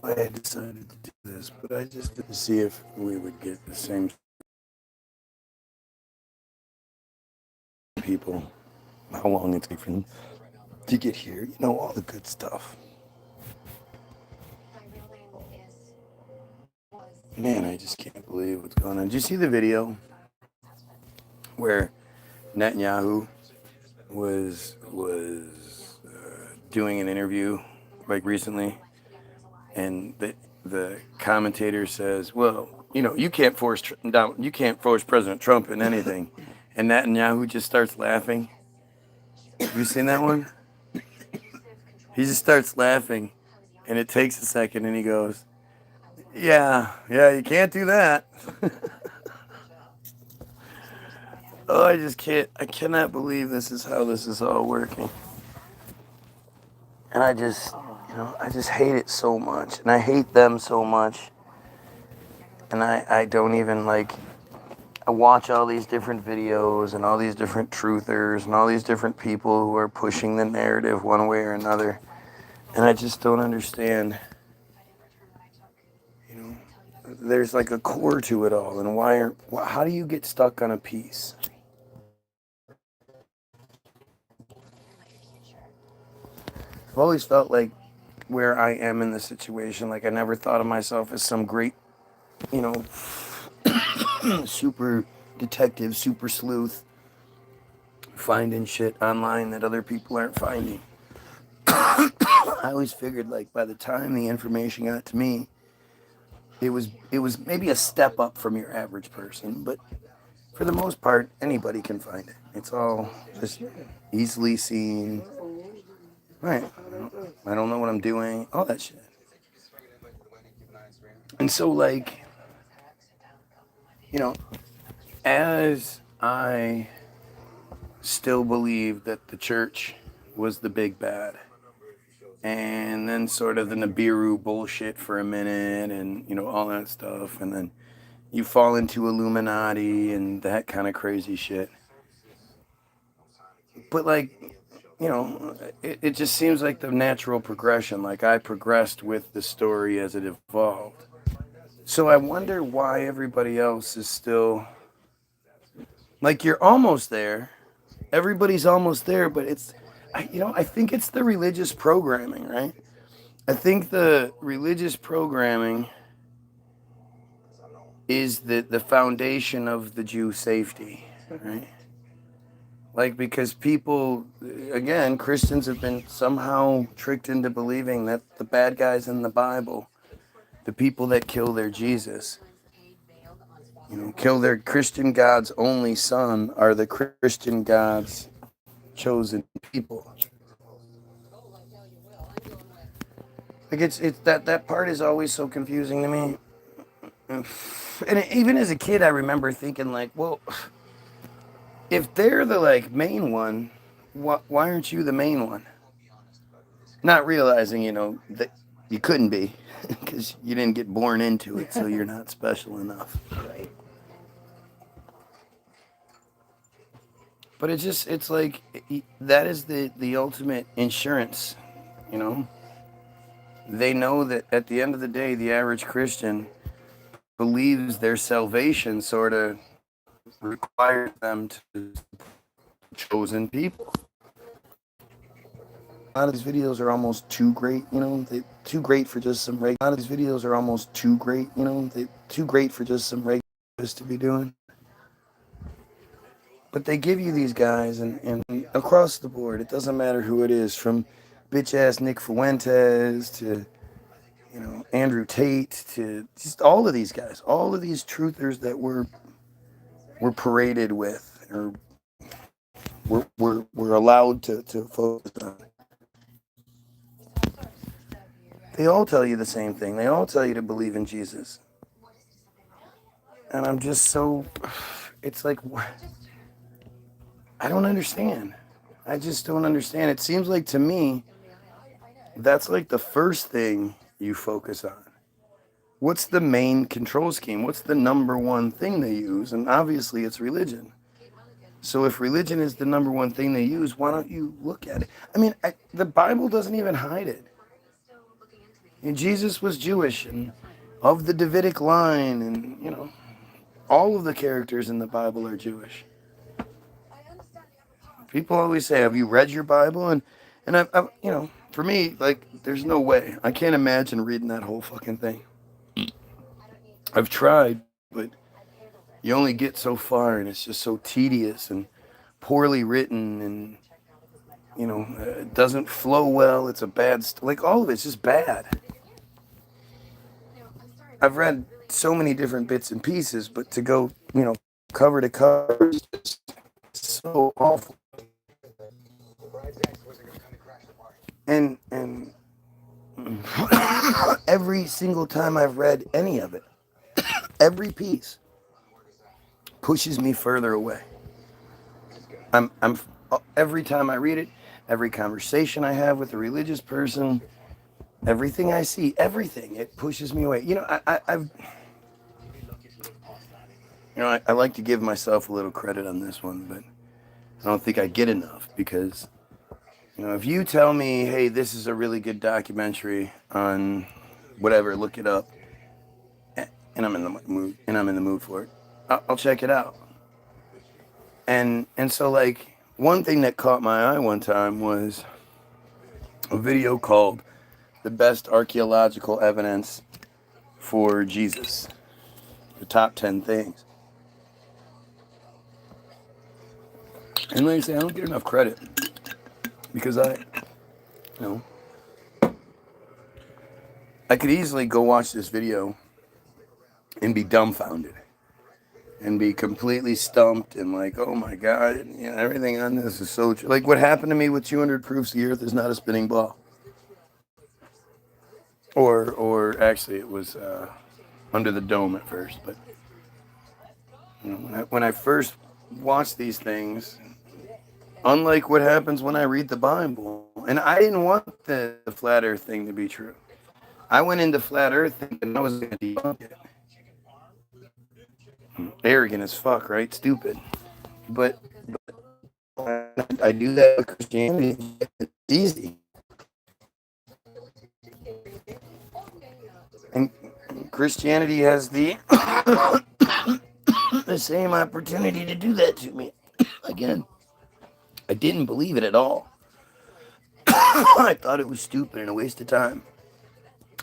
why I decided to do this, but I just didn't see if we would get the same people, how long it's taken to get here, all the good stuff. Man, I just can't believe what's going on. Did you see the video where Netanyahu was doing an interview like recently, and the commentator says, "Well, you can't force President Trump in anything," and Netanyahu just starts laughing. Have you seen that one? He just starts laughing, and it takes a second, and he goes, "Yeah, you can't do that." Oh, I cannot believe this is how this is all working. And I just hate it so much, and I hate them so much. And I don't even I watch all these different videos and all these different truthers and all these different people who are pushing the narrative one way or another. And I just don't understand, there's like a core to it all. And how do you get stuck on a piece? I've always felt like where I am in the situation, like I never thought of myself as some great, super detective, super sleuth, finding shit online that other people aren't finding. I always figured by the time the information got to me, it was maybe a step up from your average person, but for the most part, anybody can find it. It's all just easily seen. Right. I don't know what I'm doing. All that shit. And so, as I still believe that the church was the big bad, and then sort of the Nibiru bullshit for a minute, and all that stuff, and then you fall into Illuminati and that kind of crazy shit. But it just seems like the natural progression. Like I progressed with the story as it evolved. So I wonder why everybody else is still you're almost there. Everybody's almost there, but I think it's the religious programming, right? I think the religious programming is the foundation of the Jew safety, right? Because people, again, Christians have been somehow tricked into believing that the bad guys in the Bible, the people that kill their Jesus, kill their Christian God's only son, are the Christian God's chosen people. It's that part is always so confusing to me. And even as a kid, I remember thinking well, if they're the main one, why aren't you the main one? Not realizing, that you couldn't be because you didn't get born into it, so you're not special enough. Right. But it's that is the ultimate insurance, They know that at the end of the day, the average Christian believes their salvation sort of requires them to be chosen people. A lot of these videos are almost too great, they're too great for just some regular. A lot of these videos are almost too great, they're too great for just some regulars to be doing. But they give you these guys, and across the board, it doesn't matter who it is, from bitch-ass Nick Fuentes to, Andrew Tate, to just all of these guys, all of these truthers that we're paraded with, or we're allowed to focus on. They all tell you the same thing. They all tell you to believe in Jesus. And I'm just so, it's I don't understand. I just don't understand. It seems like to me, that's the first thing you focus on. What's the main control scheme? What's the number one thing they use? And obviously it's religion. So if religion is the number one thing they use, why don't you look at it? I mean, the Bible doesn't even hide it. And Jesus was Jewish and of the Davidic line, and all of the characters in the Bible are Jewish. People always say, "Have you read your Bible?" And for me, like, there's no way. I can't imagine reading that whole fucking thing. I've tried, but you only get so far, and it's just so tedious and poorly written, and it doesn't flow well. It's a bad, like, all of it's just bad. I've read so many different bits and pieces, but to go, cover to cover, is just so awful. And every single time I've read any of it, every piece pushes me further away. I'm every time I read it, every conversation I have with a religious person, everything I see, everything, it pushes me away. I like to give myself a little credit on this one, but I don't think I get enough because, if you tell me, hey, this is a really good documentary on whatever, look it up, and I'm in the mood for it, I'll check it out. And so, like, one thing that caught my eye one time was a video called "The Best Archaeological Evidence for Jesus," the top 10 things. And like I say, I don't get enough credit because I could easily go watch this video and be dumbfounded and be completely stumped and like, oh my God, everything on this is so true. Like what happened to me with 200 proofs the earth is not a spinning ball. Or actually it was under the dome at first. But when I first watched these things, unlike what happens when I read the Bible, and I didn't want the flat earth thing to be true. I went into flat earth thinking I was going to debunk it. Arrogant as fuck, right? Stupid. But I do that with Christianity. It's easy. And Christianity has the the same opportunity to do that to me. Again, I didn't believe it at all. I thought it was stupid and a waste of time.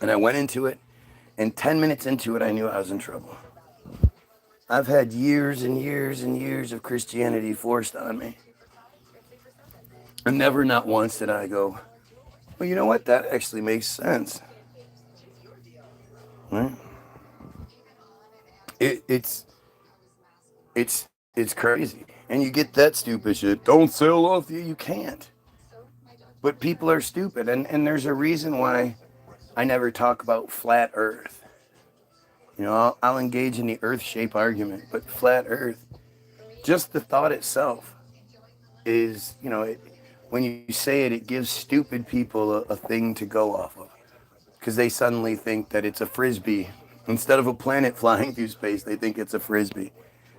And I went into it, and 10 minutes into it, I knew I was in trouble. I've had years and years and years of Christianity forced on me. And never, not once, did I go, well, you know what? That actually makes sense. Right? It's crazy. And you get that stupid shit. Don't sell off you. You can't. But people are stupid. And there's a reason why I never talk about flat earth. I'll engage in the earth shape argument. But flat earth, just the thought itself is, when you say it, it gives stupid people a thing to go off of. Because they suddenly think that it's a frisbee. Instead of a planet flying through space, they think it's a frisbee.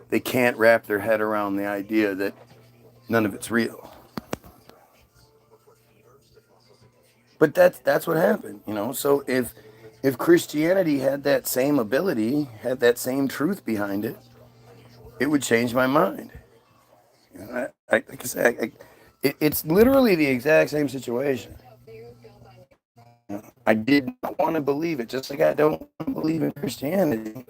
They can't wrap their head around the idea that none of it's real. But that's what happened, So if Christianity had that same ability, had that same truth behind it, it would change my mind. Like I say, it's literally the exact same situation. I did not want to believe it, just like I don't want to believe in Christianity.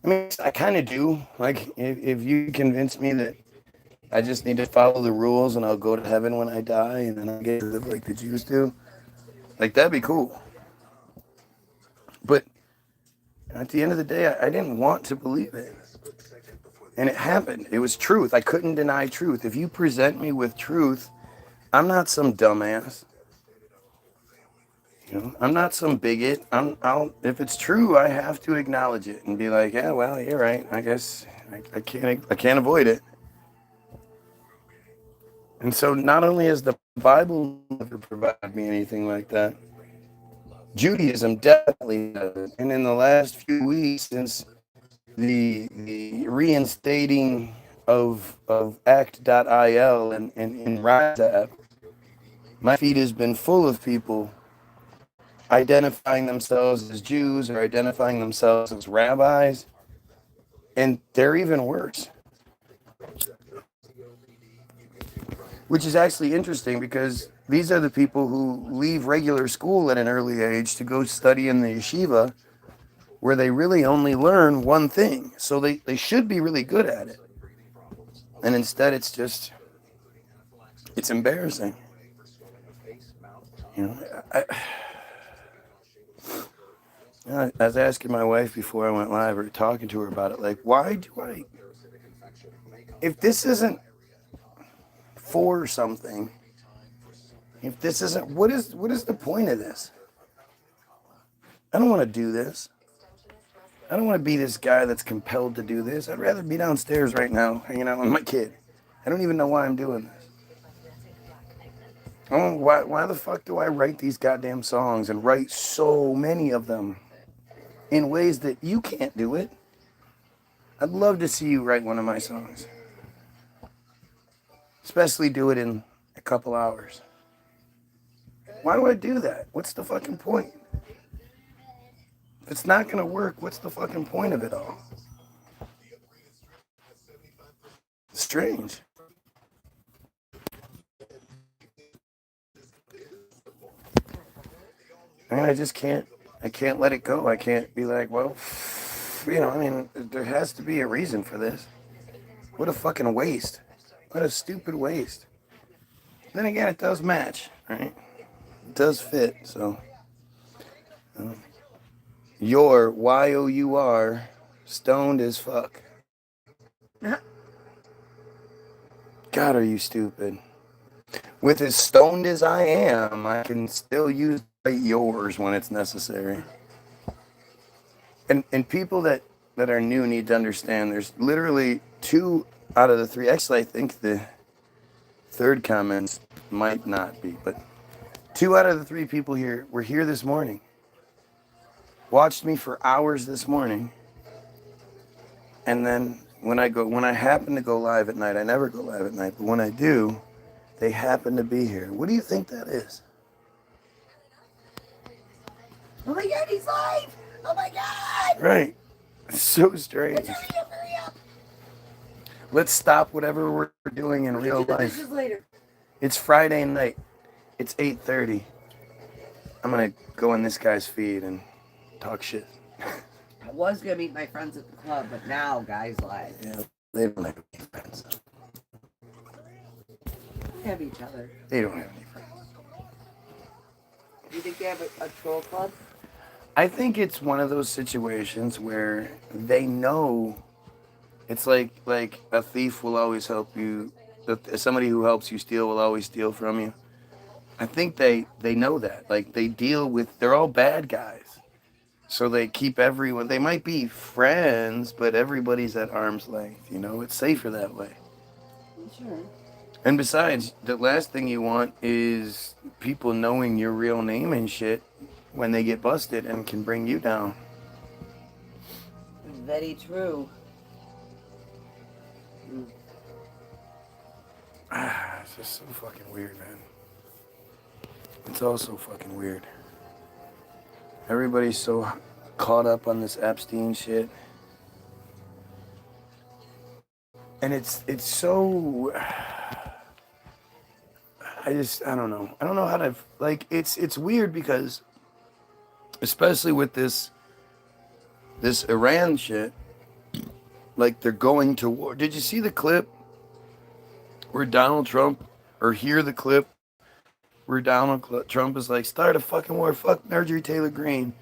I mean, I kind of do. Like, if you convince me that I just need to follow the rules and I'll go to heaven when I die and then I get to live like the Jews do, like, that'd be cool. But at the end of the day, I didn't want to believe it. And it happened. It was truth. I couldn't deny truth. If you present me with truth, I'm not some dumbass. I'm not some bigot. If it's true, I have to acknowledge it and be like, yeah, well, you're right. I guess I can't avoid it. And so not only has the Bible never provided me anything like that, Judaism definitely does. And in the last few weeks, since the reinstating of act.il and Rise app, my feed has been full of people identifying themselves as Jews or identifying themselves as rabbis. And they're even worse. Which is actually interesting because these are the people who leave regular school at an early age to go study in the yeshiva where they really only learn one thing. So they should be really good at it. And instead it's embarrassing. You know, I was asking my wife before I went live or talking to her about it, like, why do I, if this isn't for something, if this isn't, what is the point of this? I don't want to do this. I don't want to be this guy that's compelled to do this. I'd rather be downstairs right now hanging out with my kid. I don't even know why I'm doing this. Oh, why the fuck do I write these goddamn songs and write so many of them in ways that you can't do it? I'd love to see you write one of my songs. Especially do it in a couple hours. Why do I do that? What's the fucking point? If it's not going to work, what's the fucking point of it all? Strange. I mean, I can't let it go. I can't be like, well, you know, I mean, there has to be a reason for this. What a fucking waste. What a stupid waste. Then again, it does match, right? It does fit, so. You're, Y-O-U-R, stoned as fuck. God, are you stupid? With as stoned as I am, I can still use yours when it's necessary. And people that are new need to understand there's literally 2 out of the 3. Actually, I think the third comment might not be, but 2 out of the 3 people here were here this morning. Watched me for hours this morning. And then when I happen to go live at night, I never go live at night, but when I do, they happen to be here. What do you think that is? Oh my God, he's live! Oh my God! Right. It's so strange. Hurry up. Let's stop whatever we're doing in real life. Later. It's Friday night. It's 8:30. I'm going to go on this guy's feed and talk shit. I was going to meet my friends at the club, but now guys live. Yeah, they don't have any friends. They have each other. They don't have any friends. Do you think they have a troll club? I think it's one of those situations where they know it's like a thief will always help you. Somebody who helps you steal will always steal from you. I think they know that. Like they're all bad guys. So they keep everyone, they might be friends, but everybody's at arm's length, you know? It's safer that way. Sure. And besides, the last thing you want is people knowing your real name and shit when they get busted and can bring you down. Very true. It's just so fucking weird, man. It's all so fucking weird. Everybody's so caught up on this Epstein shit. And it's so... I don't know. I don't know how to... Like, it's weird because... Especially with this Iran shit. Like, they're going to war. Did you see the clip where Donald Trump... Or hear the clip where Donald Trump is like, start a fucking war. Fuck Marjorie Taylor Greene.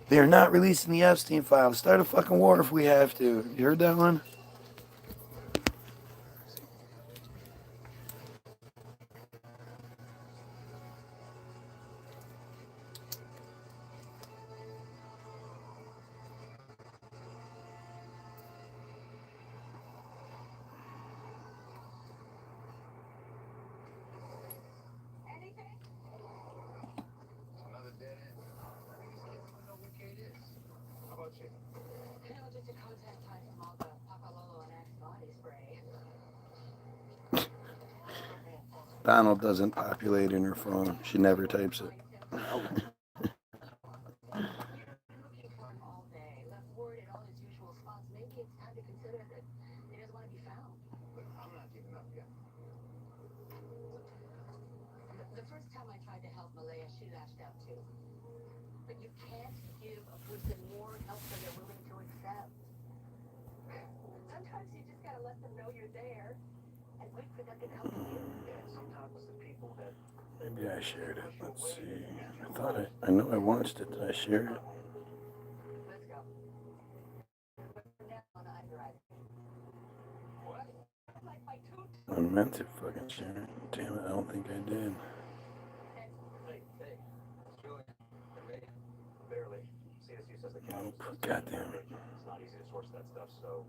They are not releasing the Epstein files. Start a fucking war if we have to. You heard that one? Donald doesn't populate in her phone. She never types it. time I tried to help Malaya, she lashed out too. But you can't give a person more help than they're willing to accept. Sometimes you just gotta let them know you're there and wait for them to come to you. And sometimes the people that Maybe I shared it. Let's see. I know I watched it. Did I share it? Let's go. Now on underwriting. What? Like my two. I meant to fucking share it. Damn it, I don't think I did. Hey, Julian, barely. CSU says the Nope. God damn it. It's not easy to source that stuff, so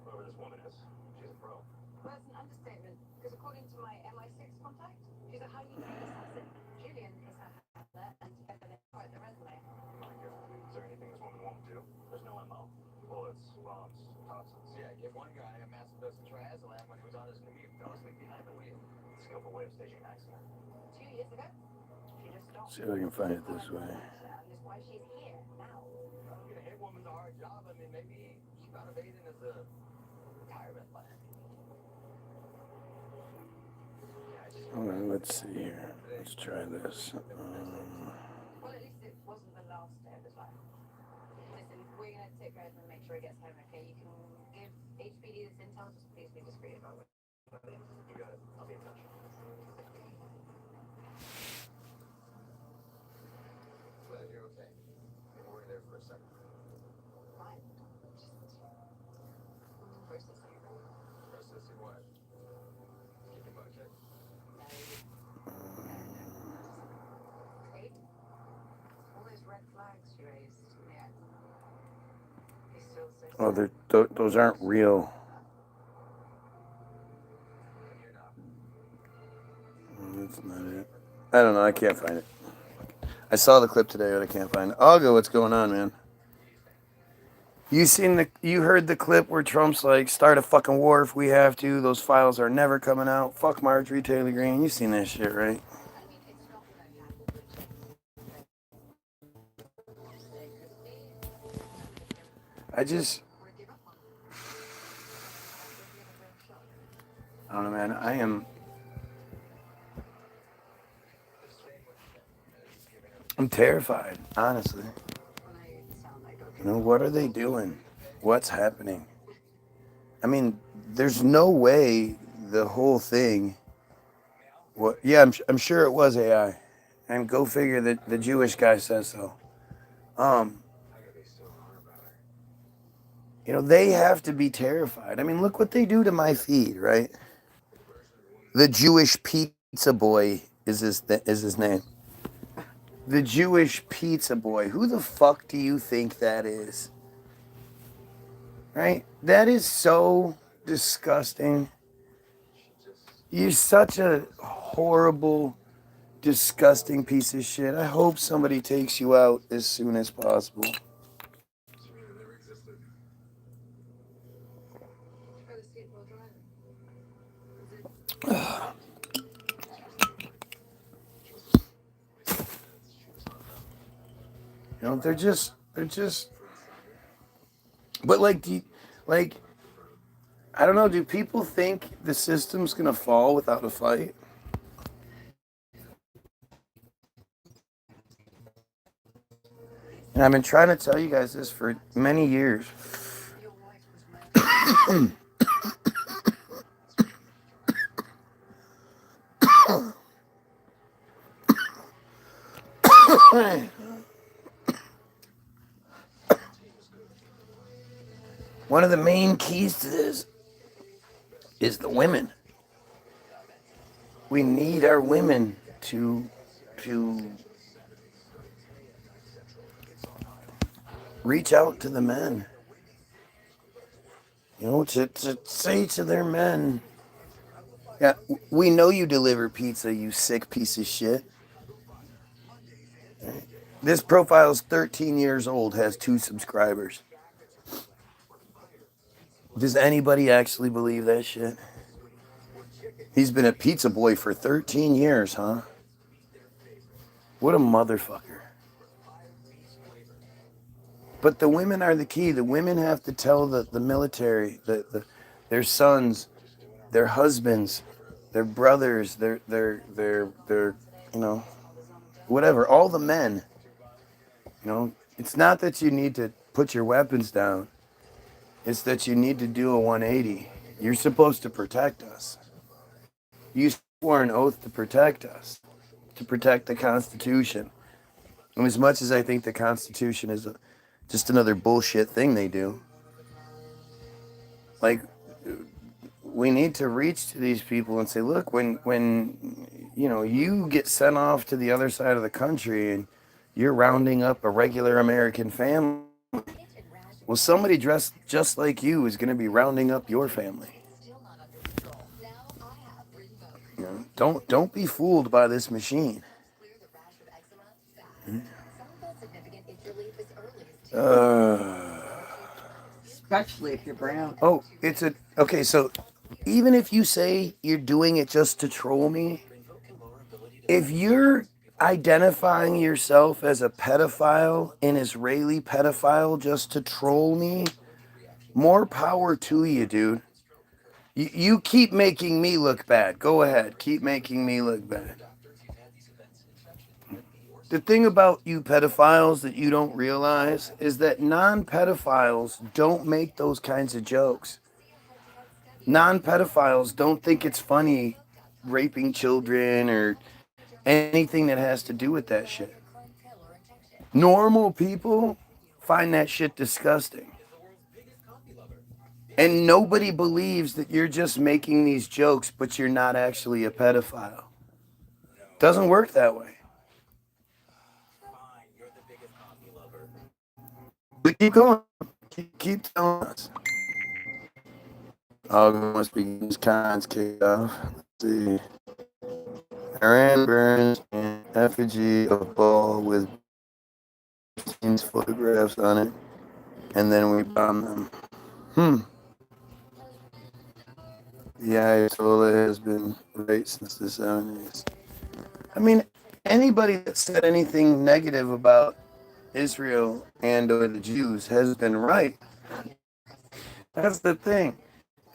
whoever this woman is, she's a pro. Well, that's an understatement, because according to my MI6 contact, she's a highly trained assassin. Julian is her handler, and together they write the resume. My God, is there anything this woman won't do? There's no MO. Bullets, bombs, toxins. Yeah, give one guy a massive dose of triazolam when he was on his knee and fell asleep behind the wheel. Skillful way of staging an accident. 2 years ago, she just stopped. See if I can find it this way. That's why she's here now. Being a hit woman's a hard job. I mean, maybe she found a bathing as a retirement plan. Alright, let's see here. Let's try this. Well, at least it wasn't the last day of his life. Listen, we're going to take Desmond and make sure he gets home, okay? You can give HPD this intel, just please be discreet about it. You got it. I'll be in touch. Glad you're okay. Maybe we're there for a second. Fine. Just processing. Processing what? Keeping my check. All those red flags you raised, yeah. He's still so Those aren't real. That's not it. I don't know. I can't find it. I saw the clip today, but I can't find it. I'll go. What's going on, man? You heard the clip where Trump's like, start a fucking war if we have to. Those files are never coming out. Fuck Marjorie Taylor Greene. You seen that shit, right? I don't know, man. I'm terrified, honestly. You know, what are they doing? What's happening? I mean, there's no way the whole thing. Yeah, I'm sure it was AI, and go figure that the Jewish guy says so. You know, they have to be terrified. I mean, look what they do to my feed, right? The Jewish pizza boy is his name. The Jewish pizza boy. Who the fuck do you think that is? Right? That is so disgusting. You're such a horrible, disgusting piece of shit. I hope somebody takes you out as soon as possible. You know, they're just. But I don't know. Do people think the system's gonna fall without a fight? And I've been trying to tell you guys this for many years. One of the main keys to this is the women. We need our women to reach out to the men. You know, to say to their men, yeah, we know you deliver pizza, you sick piece of shit. This profile is 13 years old, has 2 subscribers. Does anybody actually believe that shit? He's been a pizza boy for 13 years, huh? What a motherfucker. But the women are the key. The women have to tell the military, their sons, their husbands, their brothers, their you know, whatever, all the men, you know, it's not that you need to put your weapons down. It's that you need to do a 180. You're supposed to protect us. You swore an oath to protect us, to protect the Constitution. And as much as I think the Constitution is just another bullshit thing they do, like, we need to reach to these people and say, look, when you know, you get sent off to the other side of the country and you're rounding up a regular American family, well, somebody dressed just like you is going to be rounding up your family. You know, don't be fooled by this machine. Especially if you're brown. Oh, okay. So even if you say you're doing it just to troll me, if you're identifying yourself as a pedophile, an Israeli pedophile, just to troll me, more power to you, dude. You keep making me look bad. Go ahead. Keep making me look bad. The thing about you pedophiles that you don't realize is that non-pedophiles don't make those kinds of jokes. Non-pedophiles don't think it's funny raping children or anything that has to do with that shit. Normal people find that shit disgusting. And nobody believes that you're just making these jokes, but you're not actually a pedophile. Doesn't work that way. But keep going. Keep telling us. Oh, must be these cons kicked off. Let's see. Iran burns an effigy of ball with photographs on it, and then we bomb them. The Ayatollah has been right since the 70s. I mean, anybody that said anything negative about Israel and or the Jews has been right. That's the thing.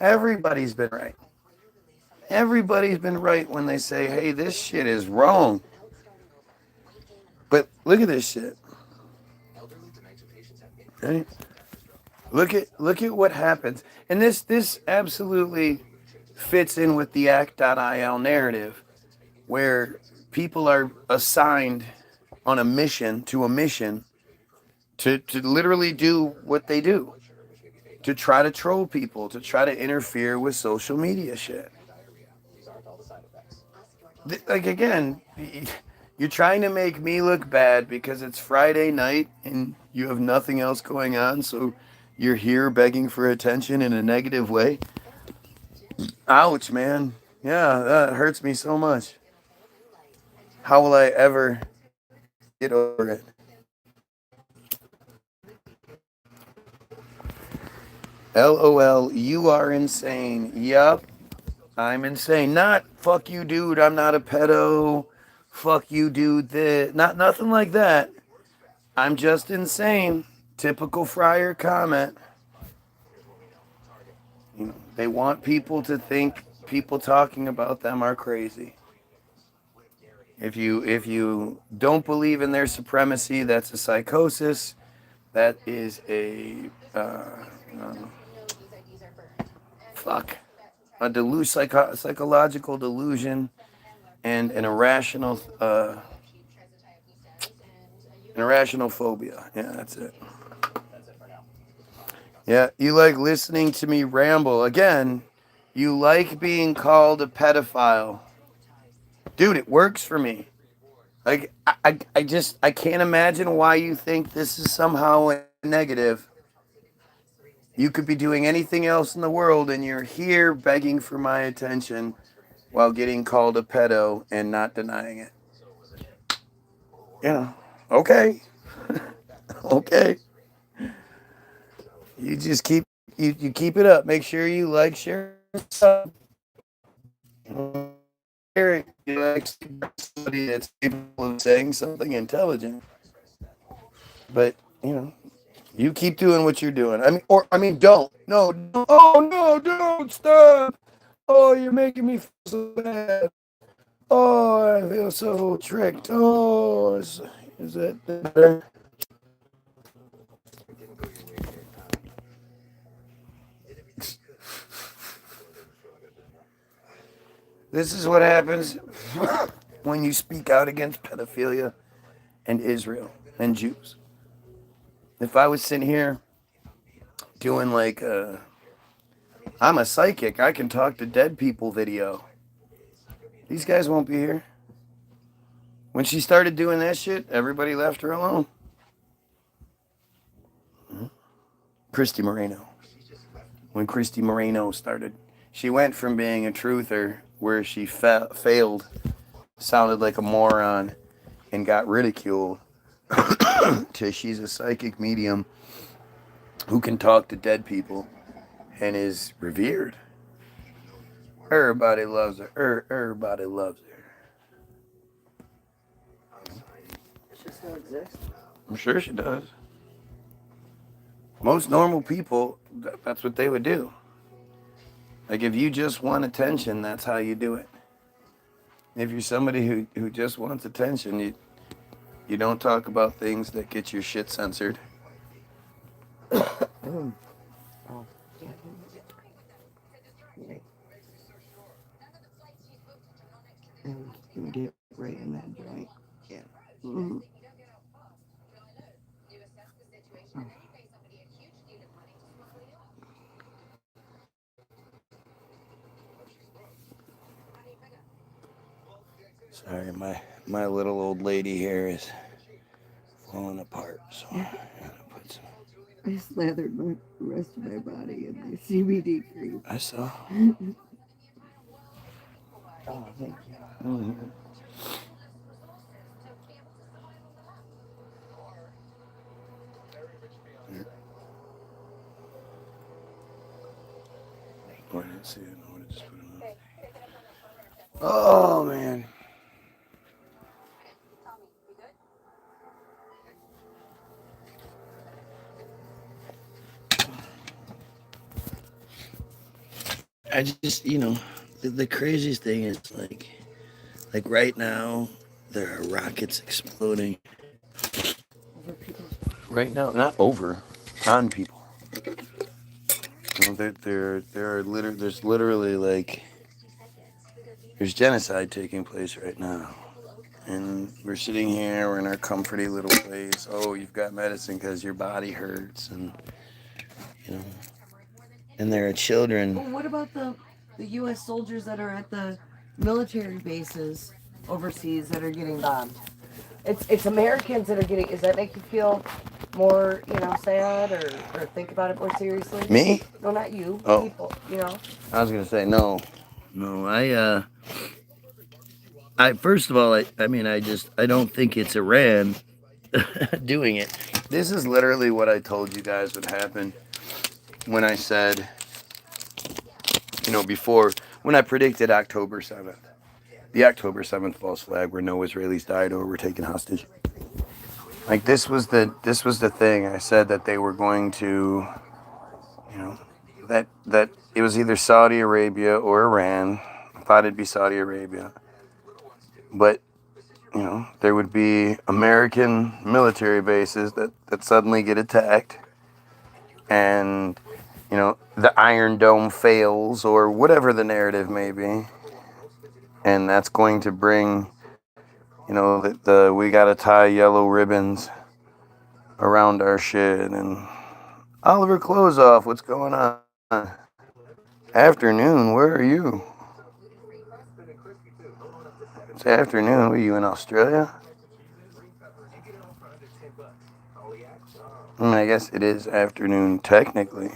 Everybody's been right. Everybody's been right when they say, hey, this shit is wrong. But look at this shit. Right? Look at what happens. And this absolutely fits in with the act.il narrative, where people are assigned on a mission to literally do what they do, to try to troll people, to try to interfere with social media shit. Like, again, you're trying to make me look bad because it's Friday night and you have nothing else going on, so you're here begging for attention in a negative way. Ouch, man. Yeah, that hurts me so much. How will I ever get over it? LOL, you are insane. Yup, I'm insane. Not fuck you, dude. I'm not a pedo. Fuck you, dude. Not nothing like that. I'm just insane. Typical Friar comment. You know, they want people to think people talking about them are crazy. If you don't believe in their supremacy, that's a psychosis. That is a psychological delusion and an irrational phobia. Yeah, that's it. Yeah, you like listening to me ramble. Again, you like being called a pedophile. Dude, it works for me. Like, I can't imagine why you think this is somehow a negative. You could be doing anything else in the world and you're here begging for my attention while getting called a pedo and not denying it. Yeah. Okay. Okay. You just you keep it up. Make sure you like, share, stuff. You like somebody that's capable of saying something intelligent. But, you know, you keep doing what you're doing. I mean, don't. No. Oh no, don't stop. Oh, you're making me feel so bad. Oh, I feel so tricked. Oh, is that better? This is what happens when you speak out against pedophilia and Israel and Jews. If I was sitting here doing like I'm a psychic, I can talk to dead people video, these guys won't be here. When she started doing that shit, everybody left her alone. Christy Moreno. When Christy Moreno started, she went from being a truther where she failed, sounded like a moron, and got ridiculed, to she's a psychic medium who can talk to dead people and is revered. Everybody loves her. Everybody loves her. She still exists. I'm sure she does. Most normal people, that's what they would do. Like if you just want attention, that's how you do it. If you're somebody who just wants attention, you don't talk about things that get your shit censored. Oh. And you can get right in that joint. Yeah. Mm-hmm. Oh. Sorry, my little old lady here is falling apart, so I gotta put some. I slathered the rest of my body in the CBD cream. I saw. Oh, thank you. Mm-hmm. Oh, I didn't see it. I would have just put it on. Oh man. I just, the craziest thing is like right now, there are rockets exploding. Right now, not over, on people. There's literally like, there's genocide taking place right now. And we're sitting here, we're in our comforty little place. Oh, you've got medicine because your body hurts, and and there are children. Well, what about the U.S. soldiers that are at the military bases overseas that are getting bombed? It's Americans that are getting. Does that make you feel more, sad or think about it more seriously? Me? No, not you. Oh. People, I was gonna say no. I first of all, I don't think it's Iran doing it. This is literally what I told you guys would happen when I said, before, when I predicted October 7th. The October 7th false flag where no Israelis died or were taken hostage. Like this was the thing. I said that they were going to, that it was either Saudi Arabia or Iran. I thought it'd be Saudi Arabia. But there would be American military bases that suddenly get attacked, and the Iron Dome fails or whatever the narrative may be, and that's going to bring the we gotta tie yellow ribbons around our shit and Oliver clothes off. What's going on? Afternoon, where are you? It's afternoon. Were you in Australia? I guess it is afternoon technically.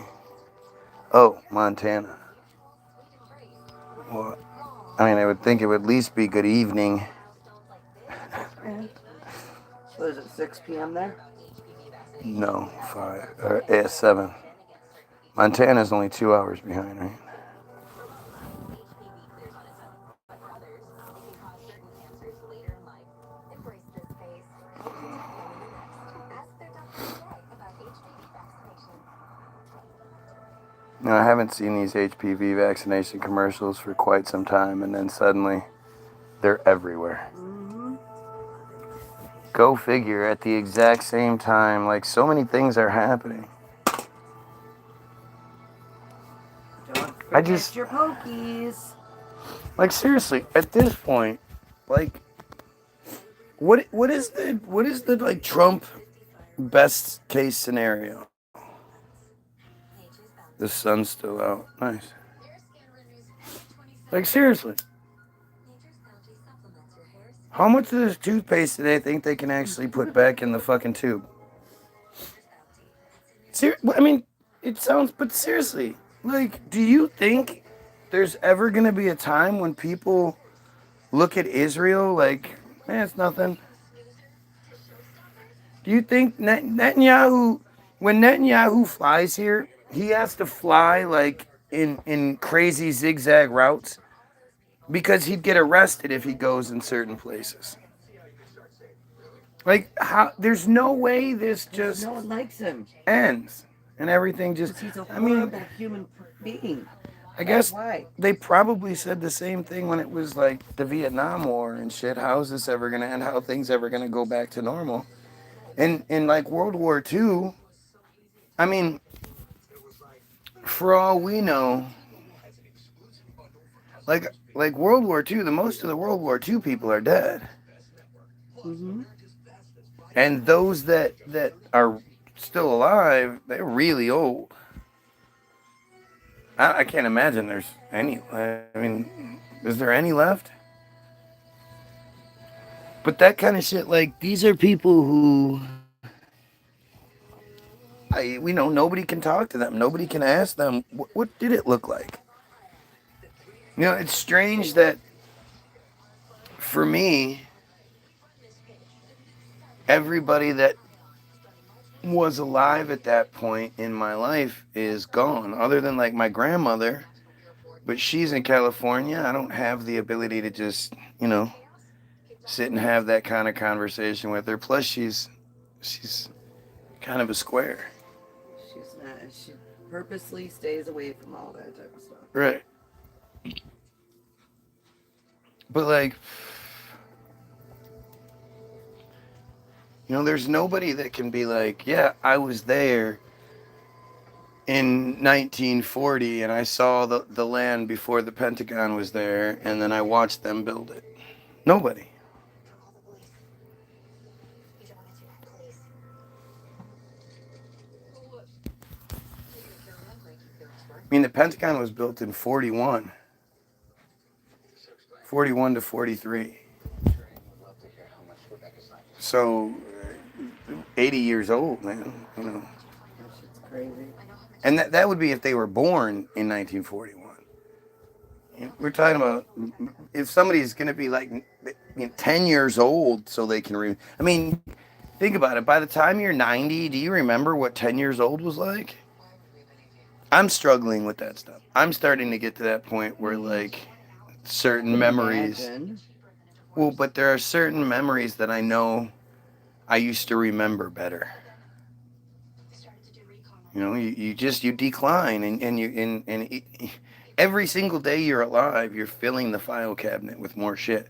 Oh, Montana. Well, I would think it would at least be good evening. So is it 6 p.m. there? No, 5 or 7. Montana's only 2 hours behind, right? I haven't seen these HPV vaccination commercials for quite some time, and then suddenly They're everywhere. Mm-hmm. Go figure, at the exact same time, like, so many things are happening. Don't I forget just, your pokies. like, seriously, at this point, like, what is the like Trump best case scenario? The sun's still out. Nice. Like, seriously. How much of this toothpaste do they think they can actually put back in the fucking tube? I mean, it sounds, but seriously, like, do you think there's ever going to be a time when people look at Israel like, it's nothing? Do you think Netanyahu, when Netanyahu flies here, he has to fly like in crazy zigzag routes? Because he'd get arrested if he goes in certain places. Like, how? There's no way this just No one likes him. ends and everything just. He's a I mean, horrible human being. I guess why. they probably said the same thing when it was like the Vietnam War and shit. How is this ever gonna end? How are things ever gonna go back to normal? And in like World War II, I mean, for all we know, like World War II, the most of the World War II people are dead. Mm-hmm. And those that are still alive, they're really old. I can't imagine there's any. I mean, is there any left? But that kind of shit, like, these are people who, we know nobody can talk to them. Nobody can ask them, what did it look like? You know, it's strange that, for me, everybody that was alive at that point in my life is gone, other than like my grandmother, but she's in California. I don't have the ability to just, sit and have that kind of conversation with her. Plus, she's kind of a square. She's not. She purposely stays away from all that type of stuff. Right. But like, there's nobody that can be like, yeah, I was there in 1940 and I saw the land before the Pentagon was there and then I watched them build it. Nobody. I mean, the Pentagon was built in 41 to 43. So, 80 years old, man, That shit's crazy. And that would be if they were born in 1941. We're talking about if somebody's going to be like 10 years old so they can I mean, think about it. By the time you're 90, do you remember what 10 years old was like? I'm struggling with that stuff. I'm starting to get to that point where like certain memories. Well, but there are certain memories that I know I used to remember better. You decline and every single day you're alive, you're filling the file cabinet with more shit.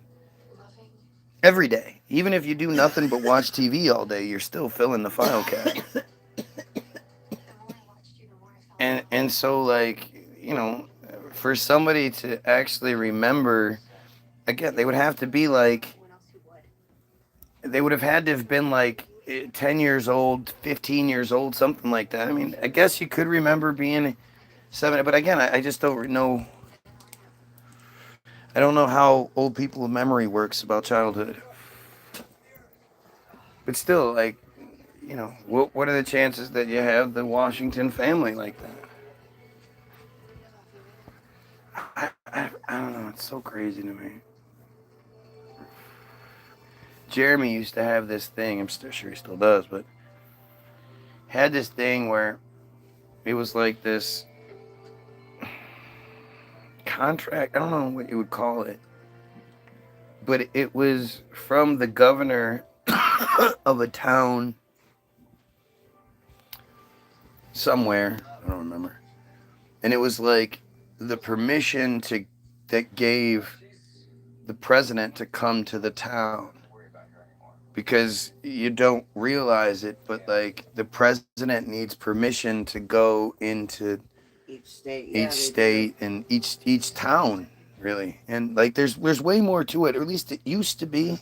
Every day. Even if you do nothing but watch TV all day, you're still filling the file cabinet. And so, like, for somebody to actually remember, again, they would have to be like, they would have had to have been like 10 years old, 15 years old, something like that. I mean, I guess you could remember being 7, but again, I just don't know. I don't know how old people's memory works about childhood. But still, like, what are the chances that you have the Washington family like that? I don't know. It's so crazy to me. Jeremy used to have this thing. I'm still sure he still does, but had this thing where it was like this contract. I don't know what you would call it, but it was from the governor of a town somewhere. I don't remember. And it was like the permission that gave the president to come to the town, because you don't realize it, but like the president needs permission to go into each state and each town, really. And like there's way more to it, or at least it used to be. I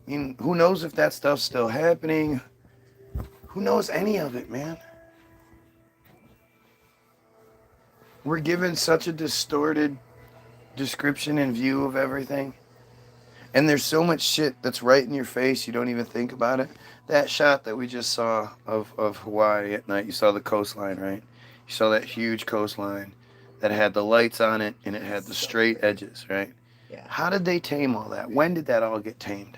mean, who knows if that stuff's still happening? Who knows any of it, man? We're given such a distorted description and view of everything. And there's so much shit that's right in your face, you don't even think about it. That shot that we just saw of Hawaii at night, you saw the coastline, right? You saw that huge coastline that had the lights on it and it had the straight edges, right? Yeah. How did they tame all that? When did that all get tamed?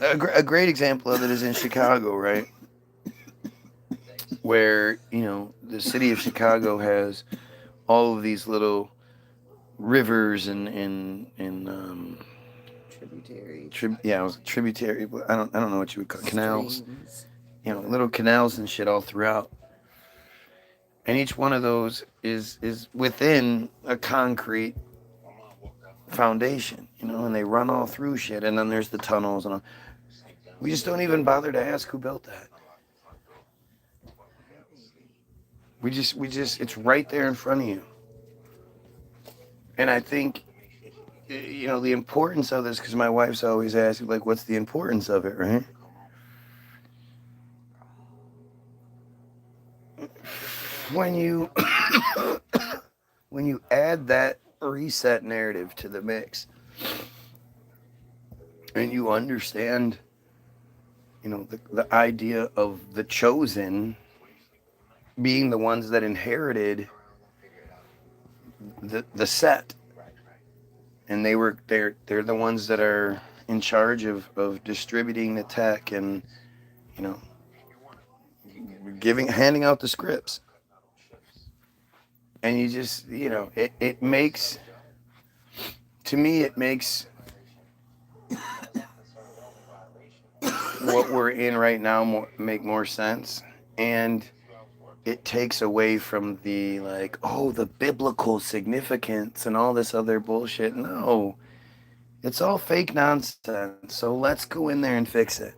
A great example of it is in Chicago, right? Where, you know, the city of Chicago has all of these little rivers and Tributaries. yeah, it was a tributary. But I don't know what you would call it. Canals. Streams. You know, little canals and shit all throughout. And each one of those is within a concrete foundation, you know, and they run all through shit. And then there's the tunnels and all. We just don't even bother to ask who built that. We just it's right there in front of you. And I think, you know, the importance of this, because my wife's always asking, like, what's the importance of it, right? When you when you add that reset narrative to the mix, and you understand, you know, the idea of the chosen being the ones that inherited the set, and they're the ones that are in charge of distributing the tech and, you know, handing out the scripts. And you just, you know, it makes, to me, it makes what we're in right now make more sense. And it takes away from the, like, oh, the biblical significance and all this other bullshit. No, it's all fake nonsense. So let's go in there and fix it.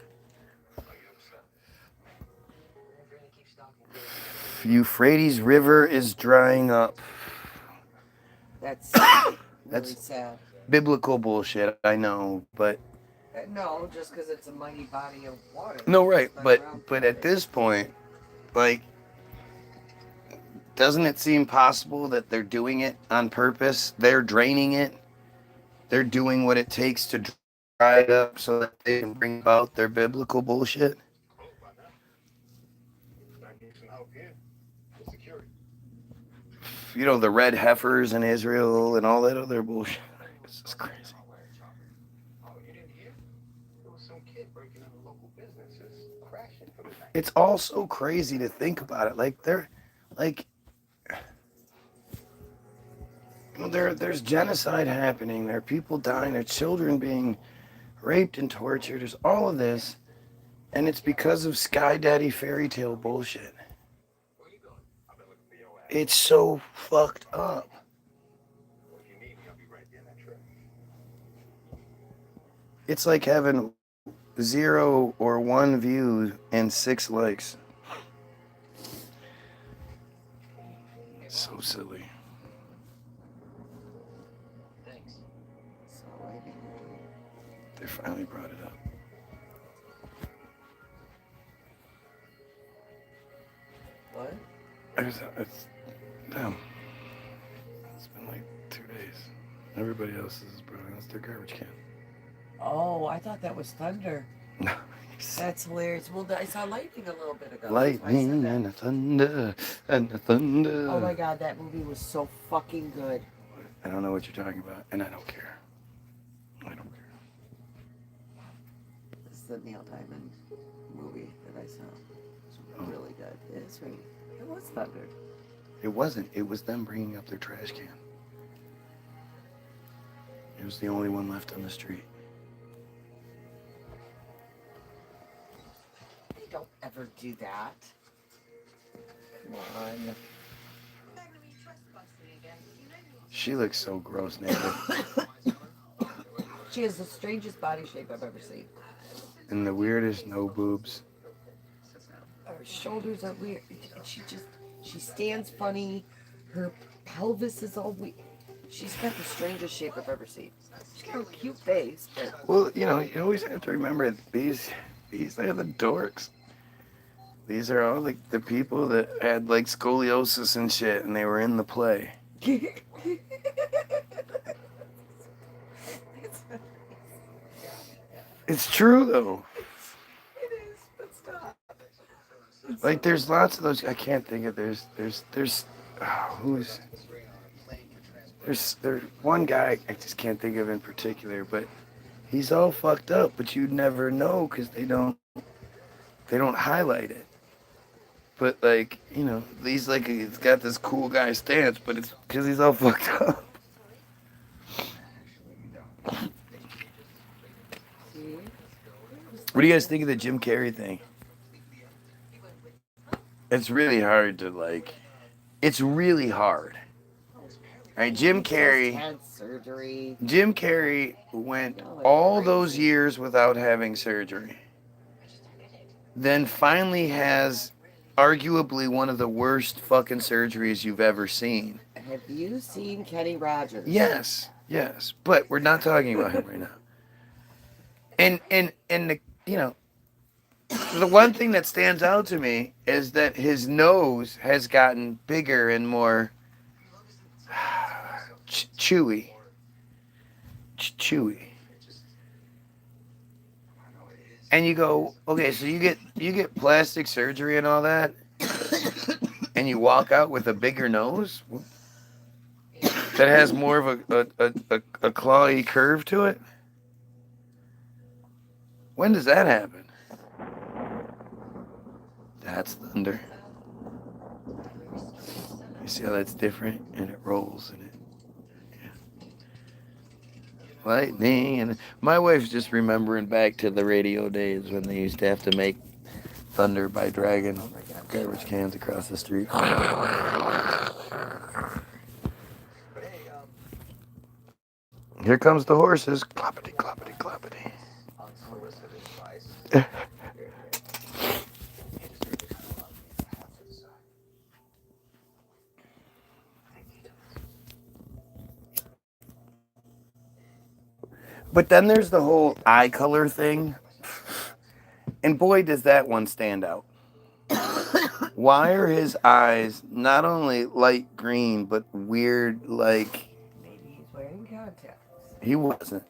Euphrates River is drying up. That's That's sad. Biblical bullshit, I know, but No, just because it's a mighty body of water. no, right, but at this point, like, doesn't it seem possible that they're doing it on purpose? They're draining it. They're doing what it takes to dry it up so that they can bring about their biblical bullshit. You know, the red heifers in Israel and all that other bullshit. It's just crazy. It's all so crazy to think about it. Like, they're, like, there's genocide happening. There are people dying. There are children being raped and tortured. There's all of this, and it's because of Sky Daddy fairy tale bullshit. It's so fucked up. It's like having 0 or 1 view and 6 likes. It's so silly. Thanks. They finally brought it up. What? Damn. It's been like 2 days. Everybody else is brought. That's their garbage can. Oh, I thought that was thunder. No. That's hilarious. Well, I saw lightning a little bit ago. Lightning and the thunder and the thunder. Oh my god, that movie was so fucking good. I don't know what you're talking about, and I don't care. I don't care. It's the Neil Diamond movie that I saw. It's really good. It's really, it was thunder. It wasn't. It was them bringing up their trash can. It was the only one left on the street. They don't ever do that. Come on. I'm not gonna be trespassing again. You know me. She looks so gross naked. She has the strangest body shape I've ever seen. And the weirdest no boobs. Her shoulders are weird. She stands funny. Her pelvis is all weird. She's got the strangest shape I've ever seen. She's got a cute face, but Well, you know, you always have to remember these are the dorks. These are all like the people that had like scoliosis and shit, and they were in the play. It's true though. it is, but stop. Like there's lots of those. I can't think of who's there's one guy I just can't think of in particular, but he's all fucked up. But you'd never know because they don't highlight it. But like you know, he's like he's got this cool guy stance, but it's because he's all fucked up. What do you guys think of the Jim Carrey thing? It's really hard to like. It's really hard. Right, Jim Carrey. Had surgery. Jim Carrey went all those years without having surgery. Then finally has arguably one of the worst fucking surgeries you've ever seen. Have you seen Kenny Rogers? Yes, but we're not talking about him right now. And the you know, the one thing that stands out to me is that his nose has gotten bigger and more chewy. And you go, okay, so you get plastic surgery and all that, and you walk out with a bigger nose that has more of a clawy curve to it. When does that happen? That's thunder. You see how that's different? And it rolls and it. Yeah. Lightning. And my wife's just remembering back to the radio days when they used to have to make thunder by dragging garbage cans across the street. Here comes the horses. Cloppity, cloppity, cloppity. But then there's the whole eye color thing. And boy, does that one stand out. Why are his eyes not only light green, but weird, like... Maybe he's wearing contacts. He wasn't.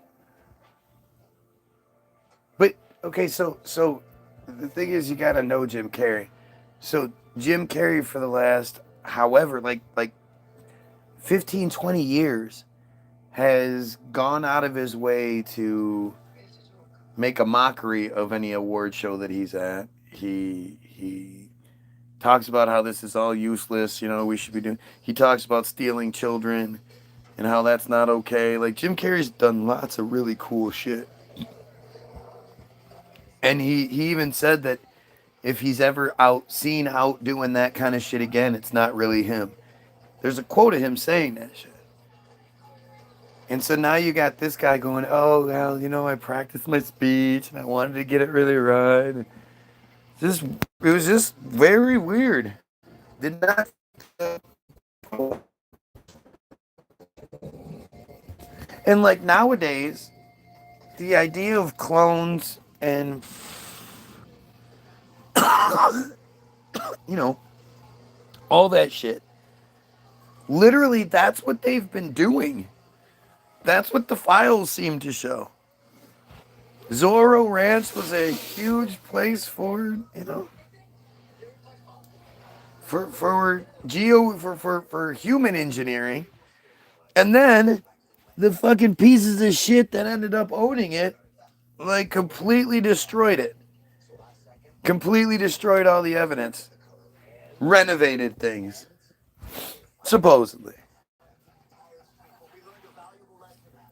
But, okay, so the thing is, you gotta know Jim Carrey. So Jim Carrey for the last, however, like 15, 20 years has gone out of his way to make a mockery of any award show that he's at. He talks about how this is all useless, you know, we should be doing... He talks about stealing children and how that's not okay. Like, Jim Carrey's done lots of really cool shit. And he even said that if he's ever seen out doing that kind of shit again, it's not really him. There's a quote of him saying that shit. And so now you got this guy going, oh, well, you know, I practiced my speech and I wanted to get it really right. It was just very weird. Did not. And like nowadays, the idea of clones and, you know, all that shit. Literally, that's what they've been doing. That's what the files seem to show. Zorro Ranch was a huge place for, you know, for human engineering. And then the fucking pieces of shit that ended up owning it, like, completely destroyed it. Completely destroyed all the evidence. Renovated things. Supposedly.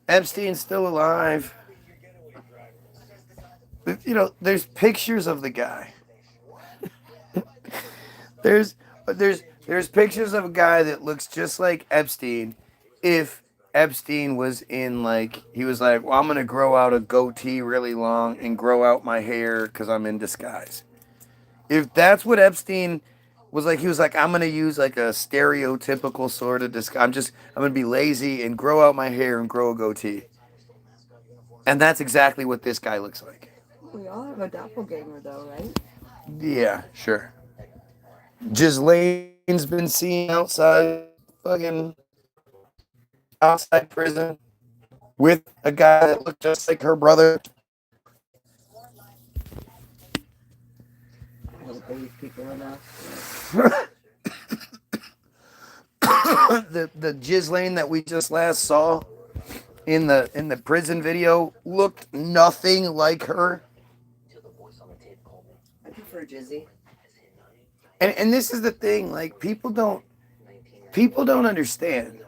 Epstein's still alive. You know, there's pictures of the guy. there's pictures of a guy that looks just like Epstein if Epstein was in like, he was like, well, I'm going to grow out a goatee really long and grow out my hair because I'm in disguise. If that's what Epstein was like, he was like, I'm going to use like a stereotypical sort of disguise. I'm going to be lazy and grow out my hair and grow a goatee. And that's exactly what this guy looks like. We all have a doppelganger, though, right? Yeah, sure. Ghislaine's been seen fucking outside prison with a guy that looked just like her brother. All the police people in us. The Ghislaine that we just last saw in the prison video looked nothing like her. I prefer Jizzy. And this is the thing, like people don't understand.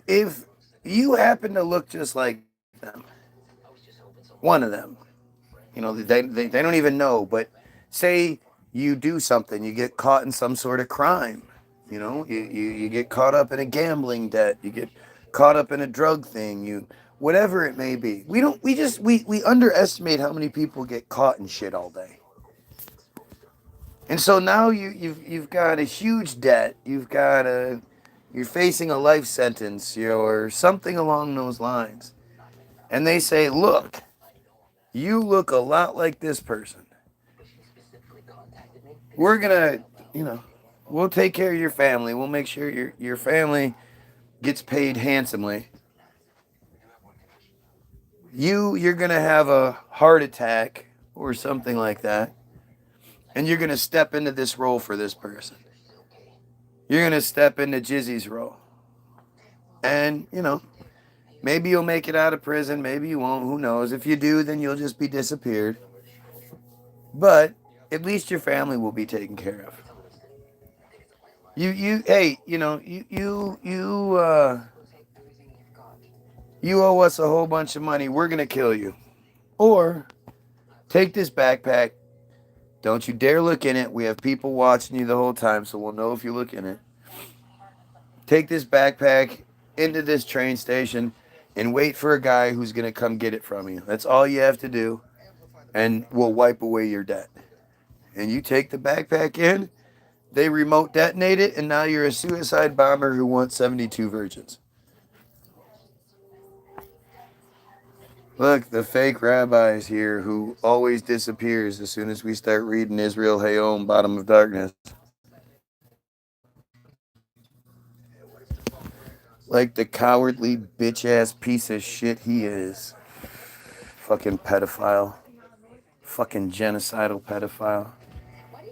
If you happen to look just like them, one of them, they don't even know, but say you do something, you get caught in some sort of crime, you get caught up in a gambling debt, you get caught up in a drug thing, whatever it may be. We underestimate how many people get caught in shit all day. And so now you've got a huge debt, you're facing a life sentence, or something along those lines. And they say, look, you look a lot like this person. We're going to, we'll take care of your family. We'll make sure your family gets paid handsomely. You're going to have a heart attack or something like that. And you're going to step into this role for this person. You're going to step into Jizzy's role. And, maybe you'll make it out of prison. Maybe you won't. Who knows? If you do, then you'll just be disappeared. But at least your family will be taken care of. Hey, you owe us a whole bunch of money. We're going to kill you. Or take this backpack. Don't you dare look in it. We have people watching you the whole time, so we'll know if you look in it. Take this backpack into this train station and wait for a guy who's going to come get it from you. That's all you have to do, and we'll wipe away your debt. And you take the backpack in, they remote detonate it, and now you're a suicide bomber who wants 72 virgins. Look, the fake rabbi's here who always disappears as soon as we start reading Israel Hayom, Bottom of Darkness. Like the cowardly bitch-ass piece of shit he is. Fucking pedophile. Fucking genocidal pedophile.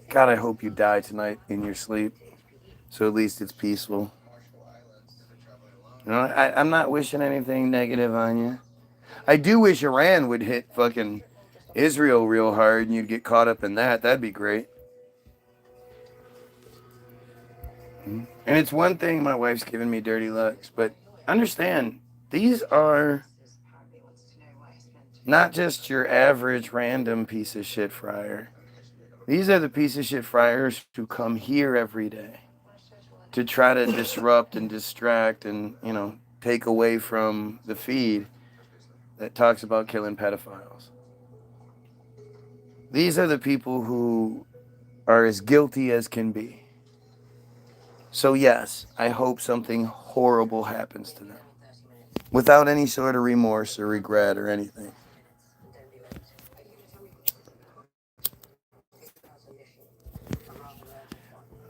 God, I hope you die tonight in your sleep. So at least it's peaceful. I'm not wishing anything negative on you. I do wish Iran would hit fucking Israel real hard and you'd get caught up in that. That'd be great. And it's one thing my wife's giving me dirty looks, but understand, these are not just your average random piece of shit friar. These are the piece of shit friars who come here every day to try to disrupt and distract and, take away from the feed that talks about killing pedophiles. These are the people who are as guilty as can be. So yes, I hope something horrible happens to them without any sort of remorse or regret or anything.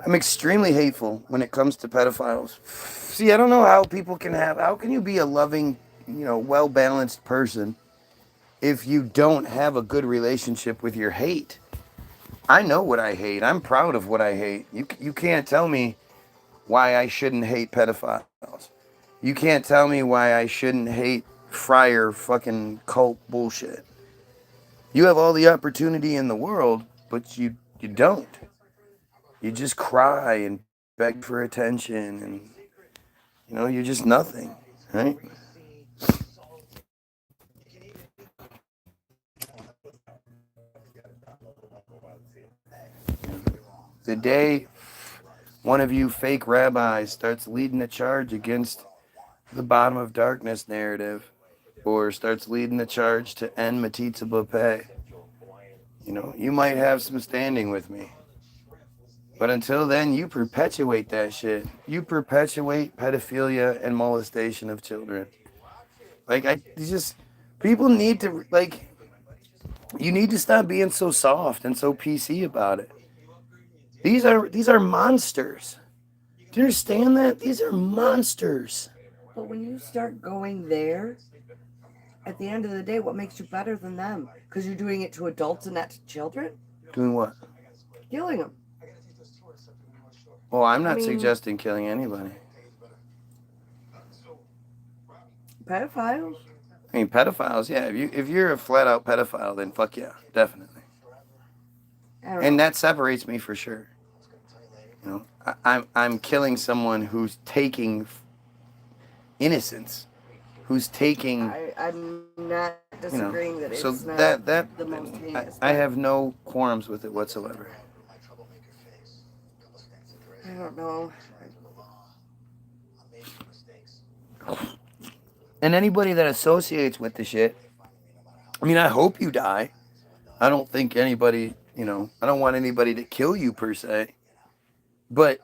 I'm extremely hateful when it comes to pedophiles. See, I don't know how can you be a loving, well-balanced person if you don't have a good relationship with your hate? I know what I hate. I'm proud of what I hate. You can't tell me why I shouldn't hate pedophiles. You can't tell me why I shouldn't hate friar fucking cult bullshit. You have all the opportunity in the world, but you don't. You just cry and beg for attention and, you're just nothing, right? The day one of you fake rabbis starts leading a charge against the bottom of darkness narrative or starts leading the charge to end metzitzia, you might have some standing with me. But until then, you perpetuate that shit. You perpetuate pedophilia and molestation of children. Like, people need to, like, you need to stop being so soft and so PC about it. These are monsters. Do you understand that? These are monsters. But when you start going there, at the end of the day, what makes you better than them? Because you're doing it to adults and not to children? Doing what? Killing them. Well, I'm not suggesting killing anybody. Pedophiles? I mean, pedophiles, yeah. If you're a flat out pedophile, then fuck yeah, definitely. And that separates me for sure. I'm killing someone who's taking innocence, who's taking. I'm not disagreeing that it's so not that the most heinous. I have no qualms with it whatsoever. I don't know. And anybody that associates with the shit, I mean, I hope you die. I don't think anybody, I don't want anybody to kill you per se. But,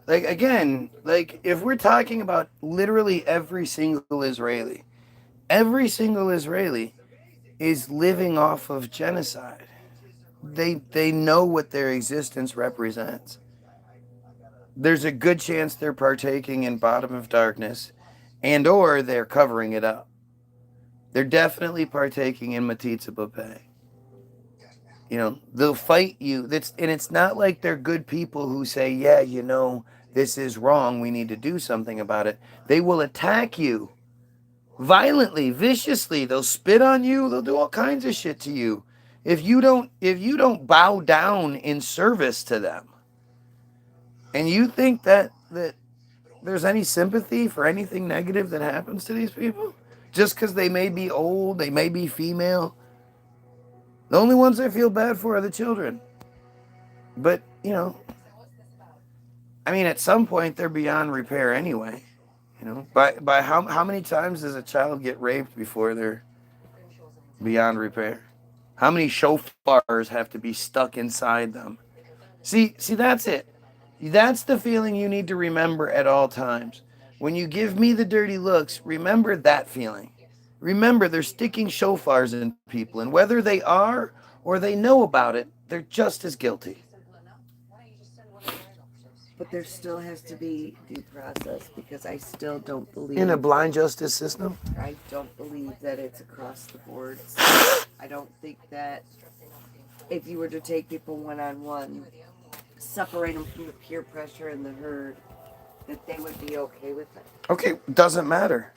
like, again, like, if we're talking about literally every single Israeli is living off of genocide. They know what their existence represents. There's a good chance they're partaking in bottom of darkness and or they're covering it up. They're definitely partaking in metzitzia. They'll fight you. And it's not like they're good people who say, yeah, this is wrong. We need to do something about it. They will attack you violently, viciously. They'll spit on you. They'll do all kinds of shit to you if you don't bow down in service to them. And you think that there's any sympathy for anything negative that happens to these people? Just because they may be old, they may be female. The only ones I feel bad for are the children. But, I mean, at some point, they're beyond repair anyway. By how many times does a child get raped before they're beyond repair? How many shofars have to be stuck inside them? See, that's it. That's the feeling you need to remember at all times. When you give me the dirty looks, remember that feeling. Remember, they're sticking shofars in people, and whether they are or they know about it, they're just as guilty. But there still has to be due process because I still don't believe in a blind justice system. I don't believe that it's across the board. I don't think that if you were to take people one-on-one, separate them from the peer pressure and the herd, that they would be okay with it. Okay, doesn't matter.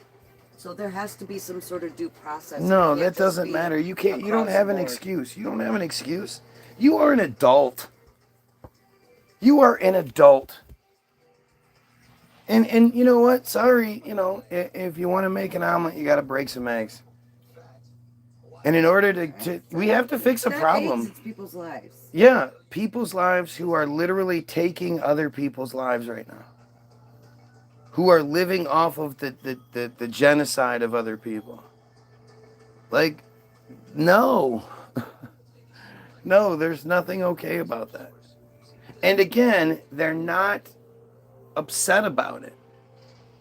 So there has to be some sort of due process. No, that doesn't matter. You don't have an excuse. You don't have an excuse. You are an adult. You are an adult. And you know what? Sorry, if you want to make an omelet, you got to break some eggs. And in order to we have to fix a problem. It's people's lives. Yeah, people's lives who are literally taking other people's lives right now. Who are living off of the genocide of other people. Like, no. No, there's nothing okay about that. And again, they're not upset about it.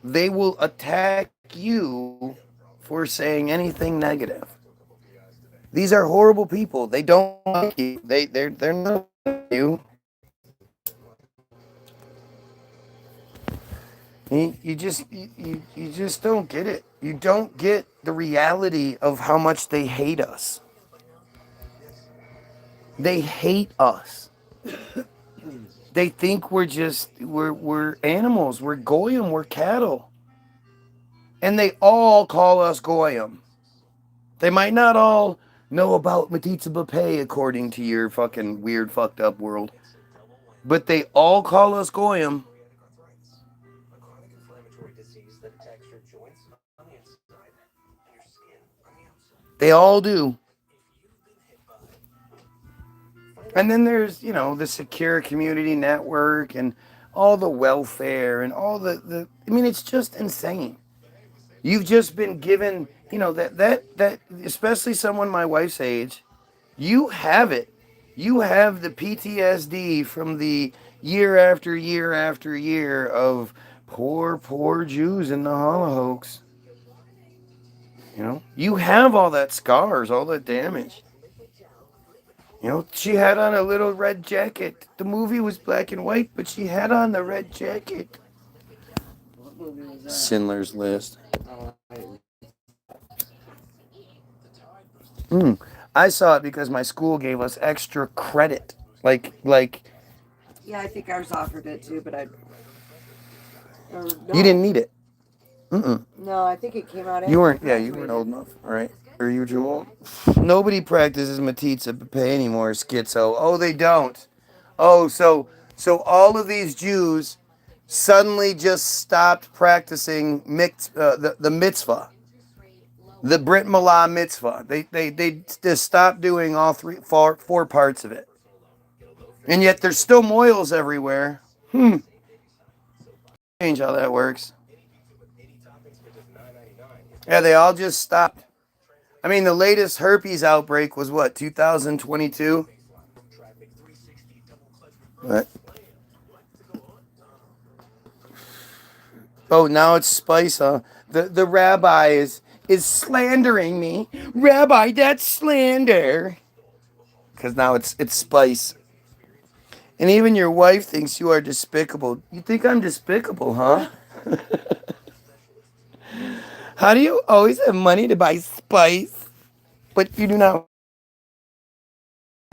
They will attack you for saying anything negative. These are horrible people. They don't like you. They're not you. You just don't get it. You don't get the reality of how much they hate us. They hate us. They think we're animals. We're Goyim. We're cattle. And they all call us Goyim. They might not all know about metzitzia according to your fucking weird fucked up world. But they all call us Goyim. They all do. And then there's, the secure community network and all the welfare and all the I mean, it's just insane. You've just been given, you know, that especially someone my wife's age, you have it. You have the PTSD from the year after year after year of poor Jews in the Holocaust. You know, you have all that scars, all that damage. You know, she had on a little red jacket. The movie was black and white, but she had on the red jacket. What movie was that? Schindler's List. Oh, Mm. I saw it because my school gave us extra credit. Like yeah, I think ours offered it too, but or, no. you didn't need it. No, I think it came out. You after weren't. Yeah, you weren't old enough, all right? Or you were too old. Nobody practices metzitzia anymore. Schizo. Oh, they don't. Oh, so all of these Jews suddenly just stopped practicing the mitzvah, the Brit Milah mitzvah. They just stopped doing all four parts of it, and yet there's still moils everywhere. Change how that works. Yeah, they all just stopped. I mean, the latest herpes outbreak was what, 2022? What? Oh, now it's spice, huh? The rabbi is slandering me. Rabbi, that's slander. Because now it's spice. And even your wife thinks you are despicable. You think I'm despicable, huh? How do you always have money to buy spice, but you do not?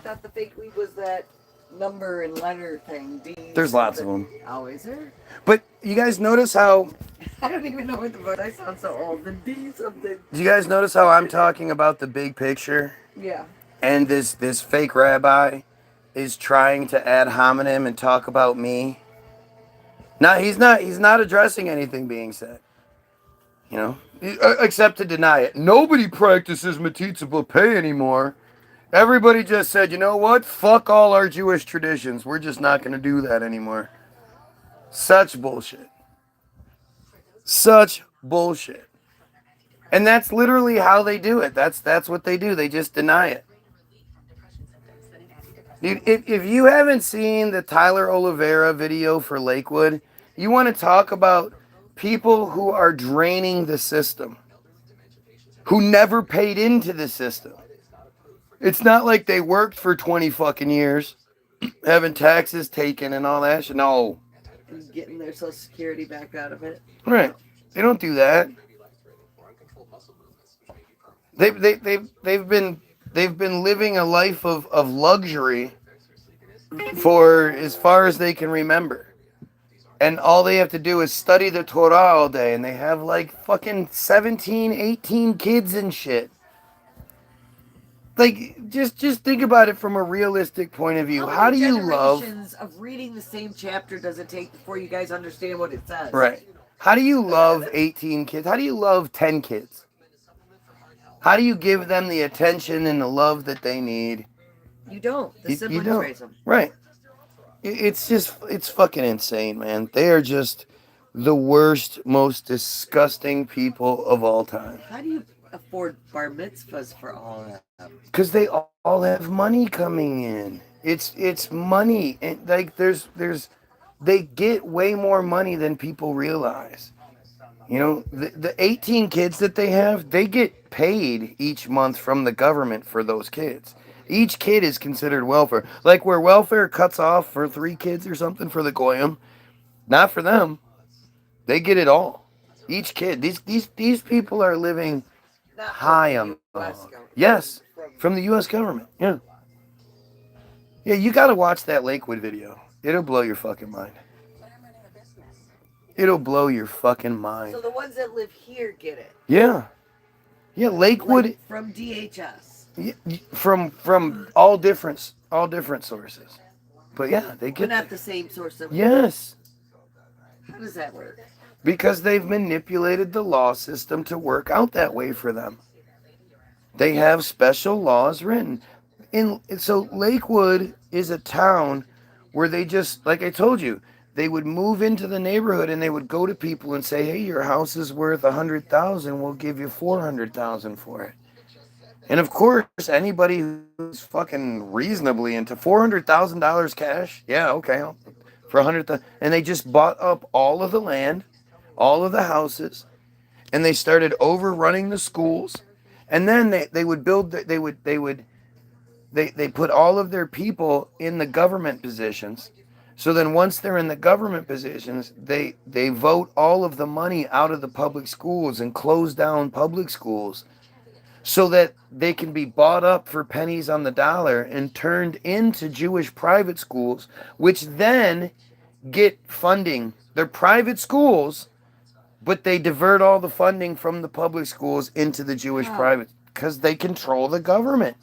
I thought the fake weed was that number and letter thing. D. There's lots of them. Oh, is there? But you guys notice how? I don't even know what the word. I sound so old. The D something. Do you guys notice how I'm talking about the big picture? Yeah. And this fake rabbi is trying to ad hominem and talk about me. Now he's not addressing anything being said. You know, except to deny it. Nobody practices metzitzia anymore. Everybody just said, you know what? Fuck all our Jewish traditions. We're just not going to do that anymore. Such bullshit. Such bullshit. And that's literally how they do it. That's what they do. They just deny it. Dude, if you haven't seen the Tyler Oliveira video for Lakewood, you want to talk about people who are draining the system, who never paid into the system. It's not like they worked for 20 fucking years, having taxes taken and all that shit. No. Getting their Social Security back out of it. Right. They don't do that. They've been living a life of luxury for as far as they can remember. And all they have to do is study the Torah all day, and they have like fucking 17, 18 kids and shit. Like, just think about it from a realistic point of view. How do you love... of reading the same chapter does it take before you guys understand what it says? Right. How do you love 18 kids? How do you love 10 kids? How do you give them the attention and the love that they need? You don't. The siblings don't. raise them. Right. It's fucking insane, man. They are just the worst, most disgusting people of all time. How do you afford bar mitzvahs for all of that? Because they all have money coming in. It's money, and like they get way more money than people realize. You know, the 18 kids that they have, they get paid each month from the government for those kids. Each kid is considered welfare. Like where welfare cuts off for 3 kids or something for the Goyim, not for them. They get it all. Each kid. These people are living high on the hog. Yes, from the U.S. government. Yeah. Yeah, you got to watch that Lakewood video. It'll blow your fucking mind. It'll blow your fucking mind. So the ones that live here get it. Yeah. Yeah, Lakewood. Like from DHS. Yeah, from all different sources. But yeah, they get. But not the same source of. Yes. How does that work? Because they've manipulated the law system to work out that way for them. They have special laws written. So Lakewood is a town where they just, like I told you, they would move into the neighborhood and they would go to people and say, hey, your house is worth 100,000, we'll give you 400,000 for it. And of course, anybody who's fucking reasonably into $400,000 cash, yeah, okay, for 100,000, and they just bought up all of the land, all of the houses, and they started overrunning the schools, and then they would build, they put all of their people in the government positions. So then once they're in the government positions, they vote all of the money out of the public schools and close down public schools so that they can be bought up for pennies on the dollar and turned into Jewish private schools, which then get funding. They're private schools, but they divert all the funding from the public schools into the Jewish private because they control the government.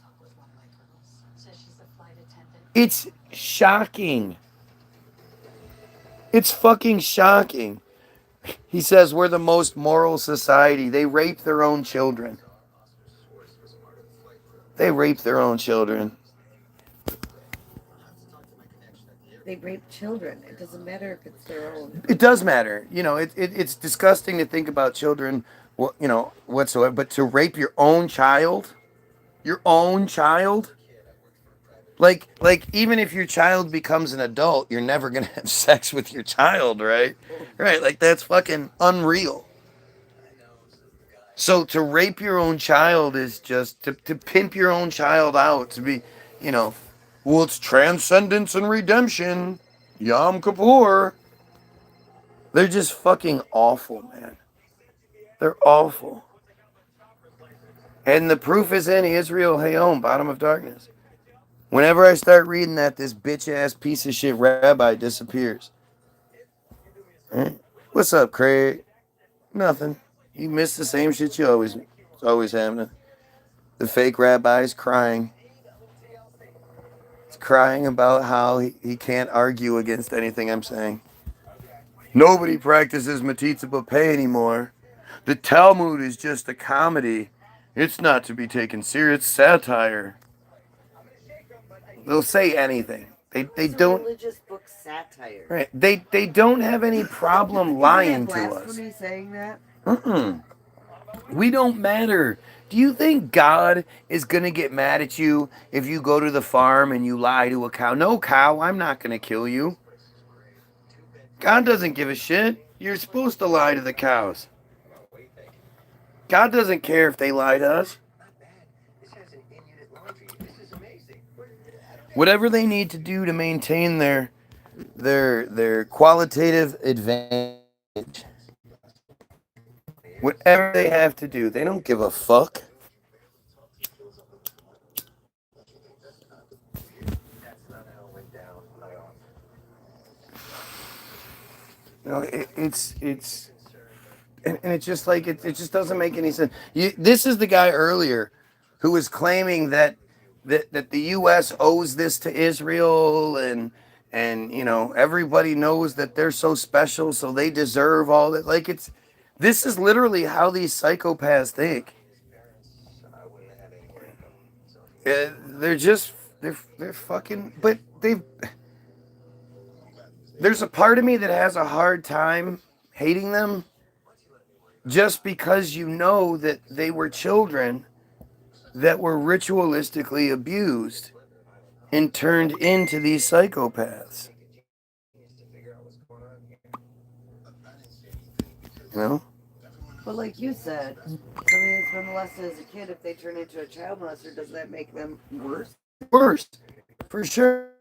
It's shocking. It's fucking shocking. He says we're the most moral society. They rape their own children. They rape their own children. They rape children. It doesn't matter if it's their own. It does matter. You know, it's disgusting to think about children, you know, whatsoever. But to rape your own child, like even if your child becomes an adult, you're never gonna have sex with your child, right? Right? Like that's fucking unreal. So to rape your own child is just to pimp your own child out to be, you know, well, it's transcendence and redemption, Yom Kippur. They're just fucking awful, man. They're awful. And the proof is in Israel Hayom, bottom of darkness. Whenever I start reading that, this bitch ass piece of shit rabbi disappears. Right? What's up, Craig? Nothing. You missed the same shit you always having. The fake rabbi's crying. He's crying about how he can't argue against anything I'm saying. Nobody practices metzitzia anymore. The Talmud is just a comedy. It's not to be taken serious. It's satire. They'll say anything. They don't. Religious book satire. Right. They don't have any problem lying to us. Blasphemy saying that? We don't matter. Do you think God is gonna get mad at you if you go to the farm and you lie to a cow? No, cow, I'm not gonna kill you. God doesn't give a shit. You're supposed to lie to the cows. God doesn't care if they lie to us. Whatever they need to do to maintain their qualitative advantage. Whatever they have to do, they don't give a fuck. You know, it's and it's just like it just doesn't make any sense. This is the guy earlier who was claiming that the U.S. owes this to Israel and you know everybody knows that they're so special, so they deserve all that. Like this is literally how these psychopaths think. They're fucking. But there's a part of me that has a hard time hating them, just because you know that they were children that were ritualistically abused and turned into these psychopaths. You know? But like you said, somebody that's been molested as a kid, if they turn into a child molester, does that make them worse? Worse, for sure.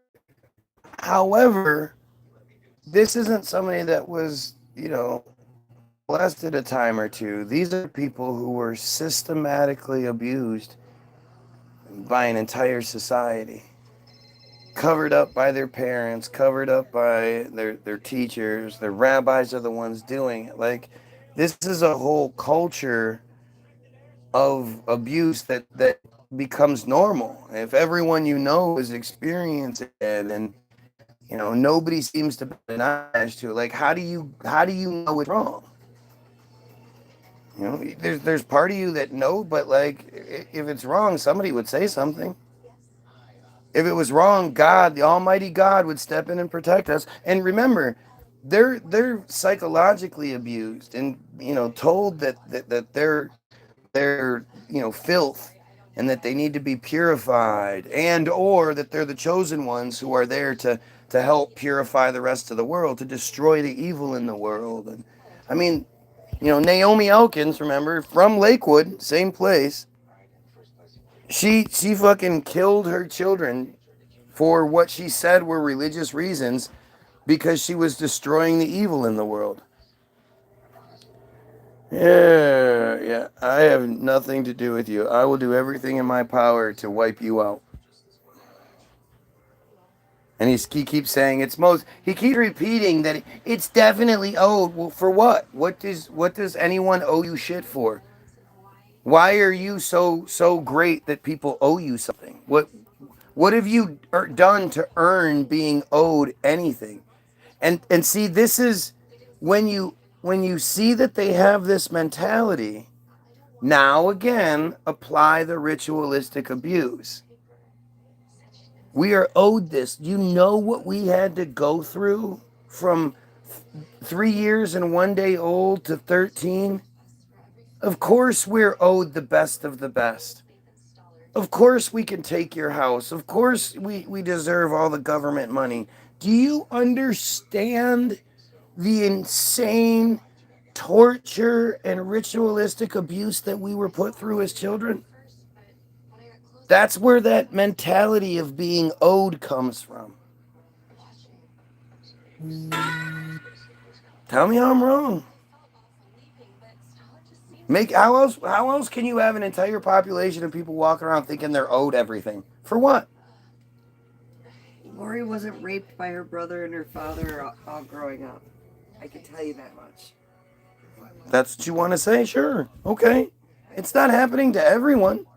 However, this isn't somebody that was, you know, molested a time or two. These are people who were systematically abused by an entire society, covered up by their parents, covered up by their teachers. Their rabbis are the ones doing it. Like, this is a whole culture of abuse that becomes normal. If everyone you know is experiencing it, and you know nobody seems to be nice to it, like how do you know it's wrong? You know, there's part of you that know, but like if it's wrong, somebody would say something. If it was wrong, God, the Almighty God, would step in and protect us. And remember, they're psychologically abused and told that they're filth and that they need to be purified, and or that they're the chosen ones who are there to help purify the rest of the world, to destroy the evil in the world. And I mean, Naomi Elkins, remember, from Lakewood, same place. She fucking killed her children for what she said were religious reasons because she was destroying the evil in the world. Yeah, I have nothing to do with you. I will do everything in my power to wipe you out. And he keeps saying he keeps repeating that it's definitely owed. Well, for what? What does anyone owe you shit for? Why are you so great that people owe you something? What have you done to earn being owed anything? And see, this is when you see that they have this mentality. Now again, apply the ritualistic abuse. We are owed this. You know what we had to go through from 3 years and 1 day old to 13? Of course we're owed the best of the best. Of course we can take your house. Of course we deserve all the government money. Do you understand the insane torture and ritualistic abuse that we were put through as children? That's where that mentality of being owed comes from. Tell me I'm wrong. How else can you have an entire population of people walking around thinking they're owed everything? For what? Lori wasn't raped by her brother and her father all growing up. I can tell you that much. That's what you want to say? Sure. Okay. It's not happening to everyone.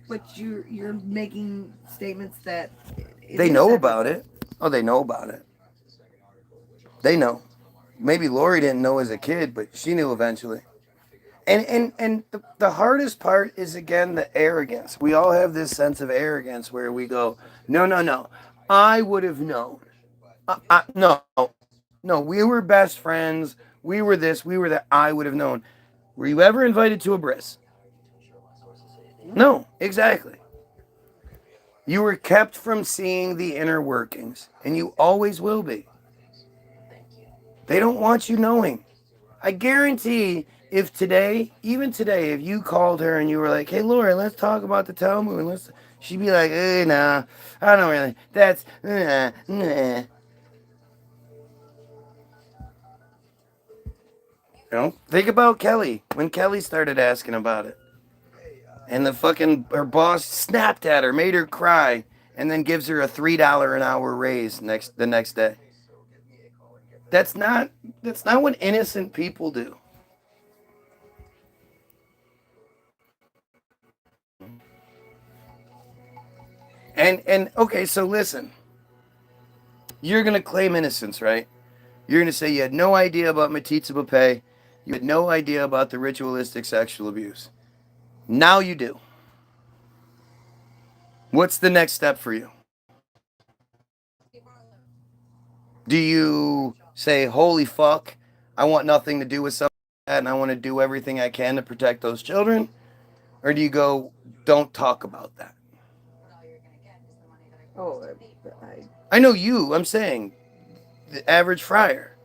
But you're making statements that they know about it. Oh, they know about it. They know. Maybe Lori didn't know as a kid, but she knew eventually. And the hardest part is, again, the arrogance. We all have this sense of arrogance where we go, no, I would have known. No, we were best friends. We were this, we were that. I would have known. Were you ever invited to a bris? No, exactly. You were kept from seeing the inner workings, and you always will be. They don't want you knowing. I guarantee even today, if you called her and you were like, hey, Laura, let's talk about the Talmud, she'd be like, nah, I don't really, that's, nah. Think about Kelly, when Kelly started asking about it. And her boss snapped at her, made her cry, and then gives her a $3 an hour raise the next day. That's not what innocent people do. And okay, so listen. You're gonna claim innocence, right? You're gonna say you had no idea about metzitzia. You had no idea about the ritualistic sexual abuse. Now you do. What's the next step for you? Do you say, holy fuck, I want nothing to do with something like that and I want to do everything I can to protect those children? Or do you go, don't talk about that? Oh, I know you, I'm saying, the average friar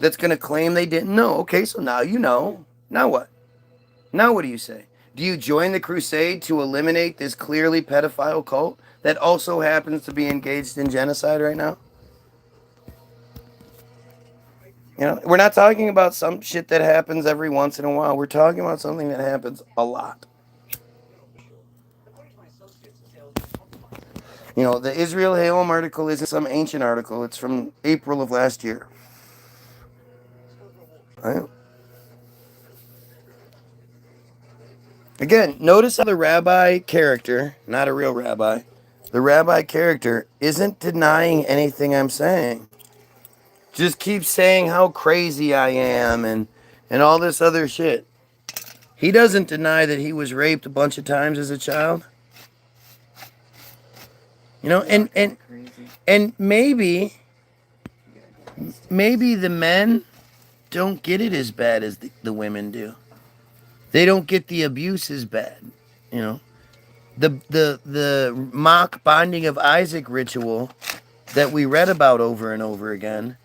that's going to claim they didn't know. Okay, so now you know. Now what? Now what do you say? Do you join the crusade to eliminate this clearly pedophile cult that also happens to be engaged in genocide right now? We're not talking about some shit that happens every once in a while. We're talking about something that happens a lot. The Israel Hayom article isn't some ancient article. It's from April of last year. Right? Again, notice how the rabbi character, not a real rabbi, the rabbi character isn't denying anything I'm saying. Just keeps saying how crazy I am and all this other shit. He doesn't deny that he was raped a bunch of times as a child. And maybe maybe the men don't get it as bad as the women do. They don't get the abuse as bad, you know. The mock binding of Isaac ritual that we read about over and over again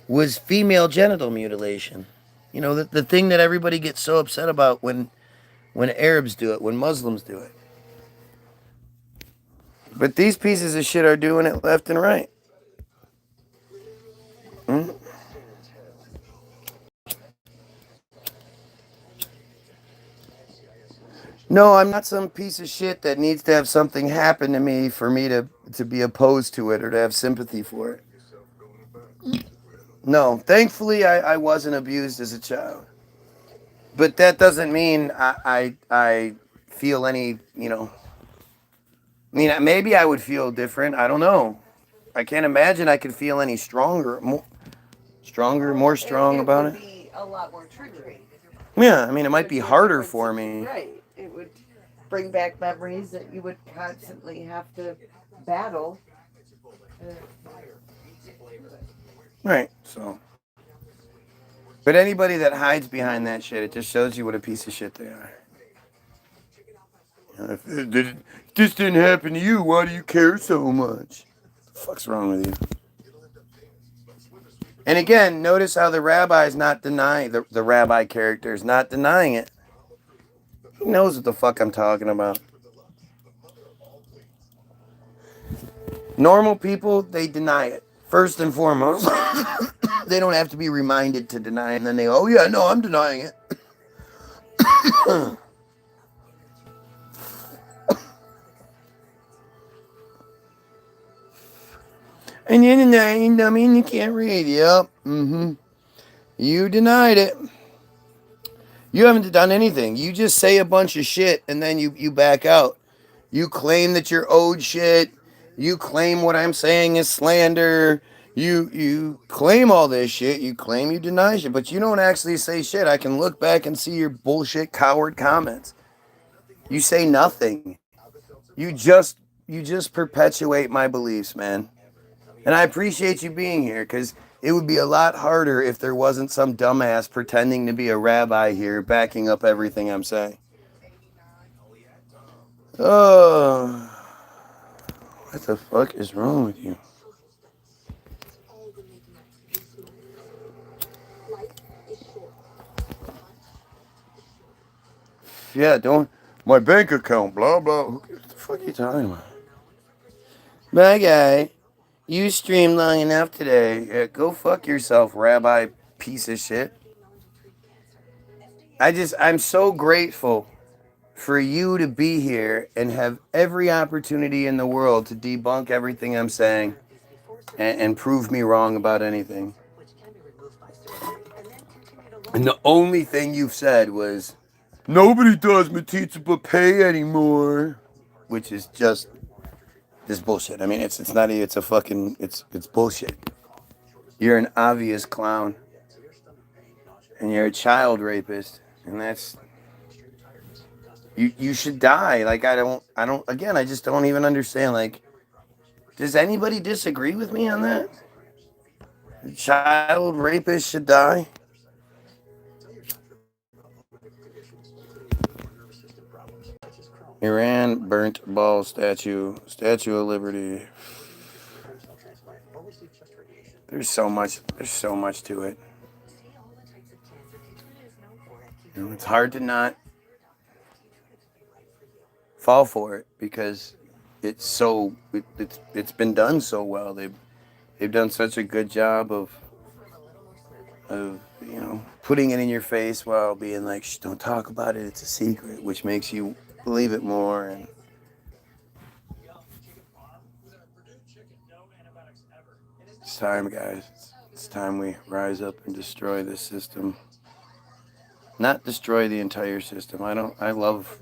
was female genital mutilation. You know, the thing that everybody gets so upset about when Arabs do it, when Muslims do it. But these pieces of shit are doing it left and right. Hmm? No, I'm not some piece of shit that needs to have something happen to me for me to be opposed to it or to have sympathy for it. No, thankfully I wasn't abused as a child. But that doesn't mean I feel any, you know. I mean, maybe I would feel different. I don't know. I can't imagine I could feel any more strong about It it. would be a lot more triggering. Yeah, I mean, it might be harder for me. Right. It would bring back memories that you would constantly have to battle. Right, so. But anybody that hides behind that shit, it just shows you what a piece of shit they are. You know, if this didn't happen to you, why do you care so much? What the fuck's wrong with you? And again, notice how the rabbi's not denying, the rabbi character is not denying it. He knows what the fuck I'm talking about. Normal people, they deny it. First and foremost, they don't have to be reminded to deny it. And then they go, oh yeah, no, I'm denying it. And you're denying, I mean, you can't read. Yep. Mm-hmm. You denied it. You haven't done anything. You just say a bunch of shit and then you back out. You claim that you're owed shit. You claim what I'm saying is slander. You claim all this shit. You claim you deny shit, but you don't actually say shit. I can look back and see your bullshit coward comments. You say nothing. You just perpetuate my beliefs, man. And I appreciate you being here because it would be a lot harder if there wasn't some dumbass pretending to be a rabbi here backing up everything I'm saying. Oh, what the fuck is wrong with you? Yeah, don't. My bank account, blah, blah. What the fuck are you talking about? Bye, guy. You streamed long enough today. Yeah, go fuck yourself, rabbi piece of shit. I'm so grateful for you to be here and have every opportunity in the world to debunk everything I'm saying and prove me wrong about anything. And the only thing you've said was, nobody does metzitzia pay anymore, which is just this bullshit. I mean, it's not it's a fucking it's bullshit. You're an obvious clown, and you're a child rapist, and that's you should die. Like I don't again, I just don't even understand. Like, does anybody disagree with me on that? A child rapist should die. Iran burnt ball statue of Liberty. There's so much to it. You know, it's hard to not fall for it because it's been done so well. They've done such a good job of you know, putting it in your face while being like, shh, don't talk about it, it's a secret, which makes you believe it more. And it's time, guys. It's time we rise up and destroy this system. Not destroy the entire system. I love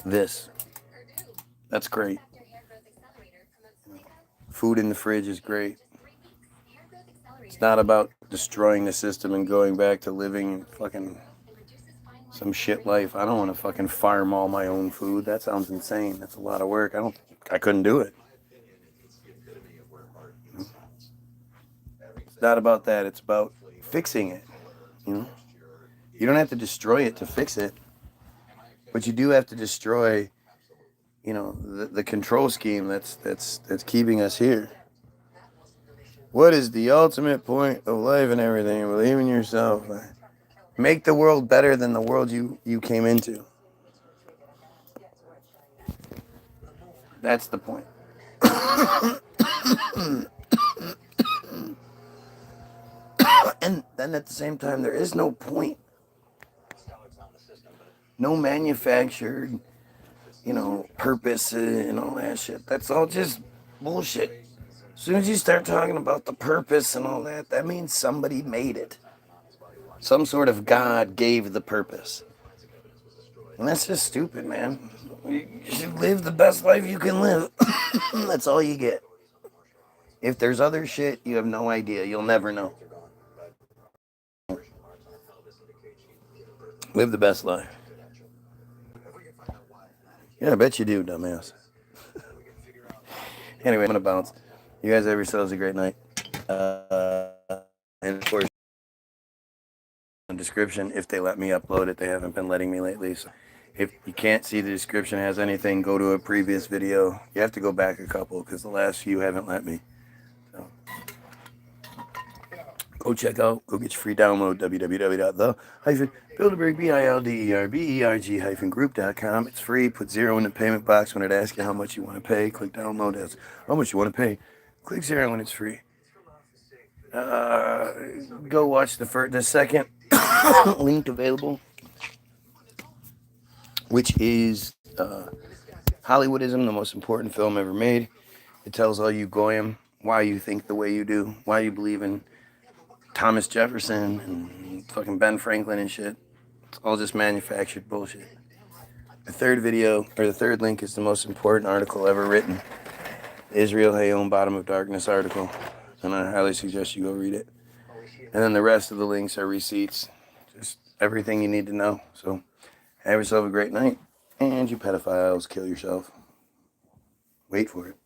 this. That's great. Food in the fridge is great. It's not about destroying the system and going back to living fucking some shit life. I don't want to fucking farm all my own food. That sounds insane. That's a lot of work. I couldn't do it. not about that. It's about fixing it. You know, you don't have to destroy it to fix it, but you do have to destroy, you know, the control scheme that's keeping us here. What is the ultimate point of life and everything? Believe in yourself. Make the world better than the world you came into. That's the point. And then at the same time, there is no point. No manufactured, you know, purpose and all that shit. That's all just bullshit. As soon as you start talking about the purpose and all that, that means somebody made it. Some sort of God gave the purpose. And that's just stupid, man. You should live the best life you can live. That's all you get. If there's other shit, you have no idea. You'll never know. Live the best life. Yeah, I bet you do, dumbass. Anyway, I'm gonna bounce. You guys have yourselves a great night. And of course, in the description, if they let me upload it, they haven't been letting me lately. So if you can't see the description has anything, go to a previous video. You have to go back a couple because the last few haven't let me. So go check out, go get your free download, www.the-bilderberg-group.com. It's free. Put 0 in the payment box when it asks you how much you want to pay. Click download as how much you want to pay. Click 0 when it's free. Go watch the second link available, which is Hollywoodism, the most important film ever made. It tells all you Goyim why you think the way you do, why you believe in Thomas Jefferson and fucking Ben Franklin and shit. It's all just manufactured bullshit. The third link is the most important article ever written. Israel Hayom Bottom of Darkness article. And I highly suggest you go read it. And then the rest of the links are receipts. Just everything you need to know. So have yourself a great night. And you pedophiles, kill yourself. Wait for it.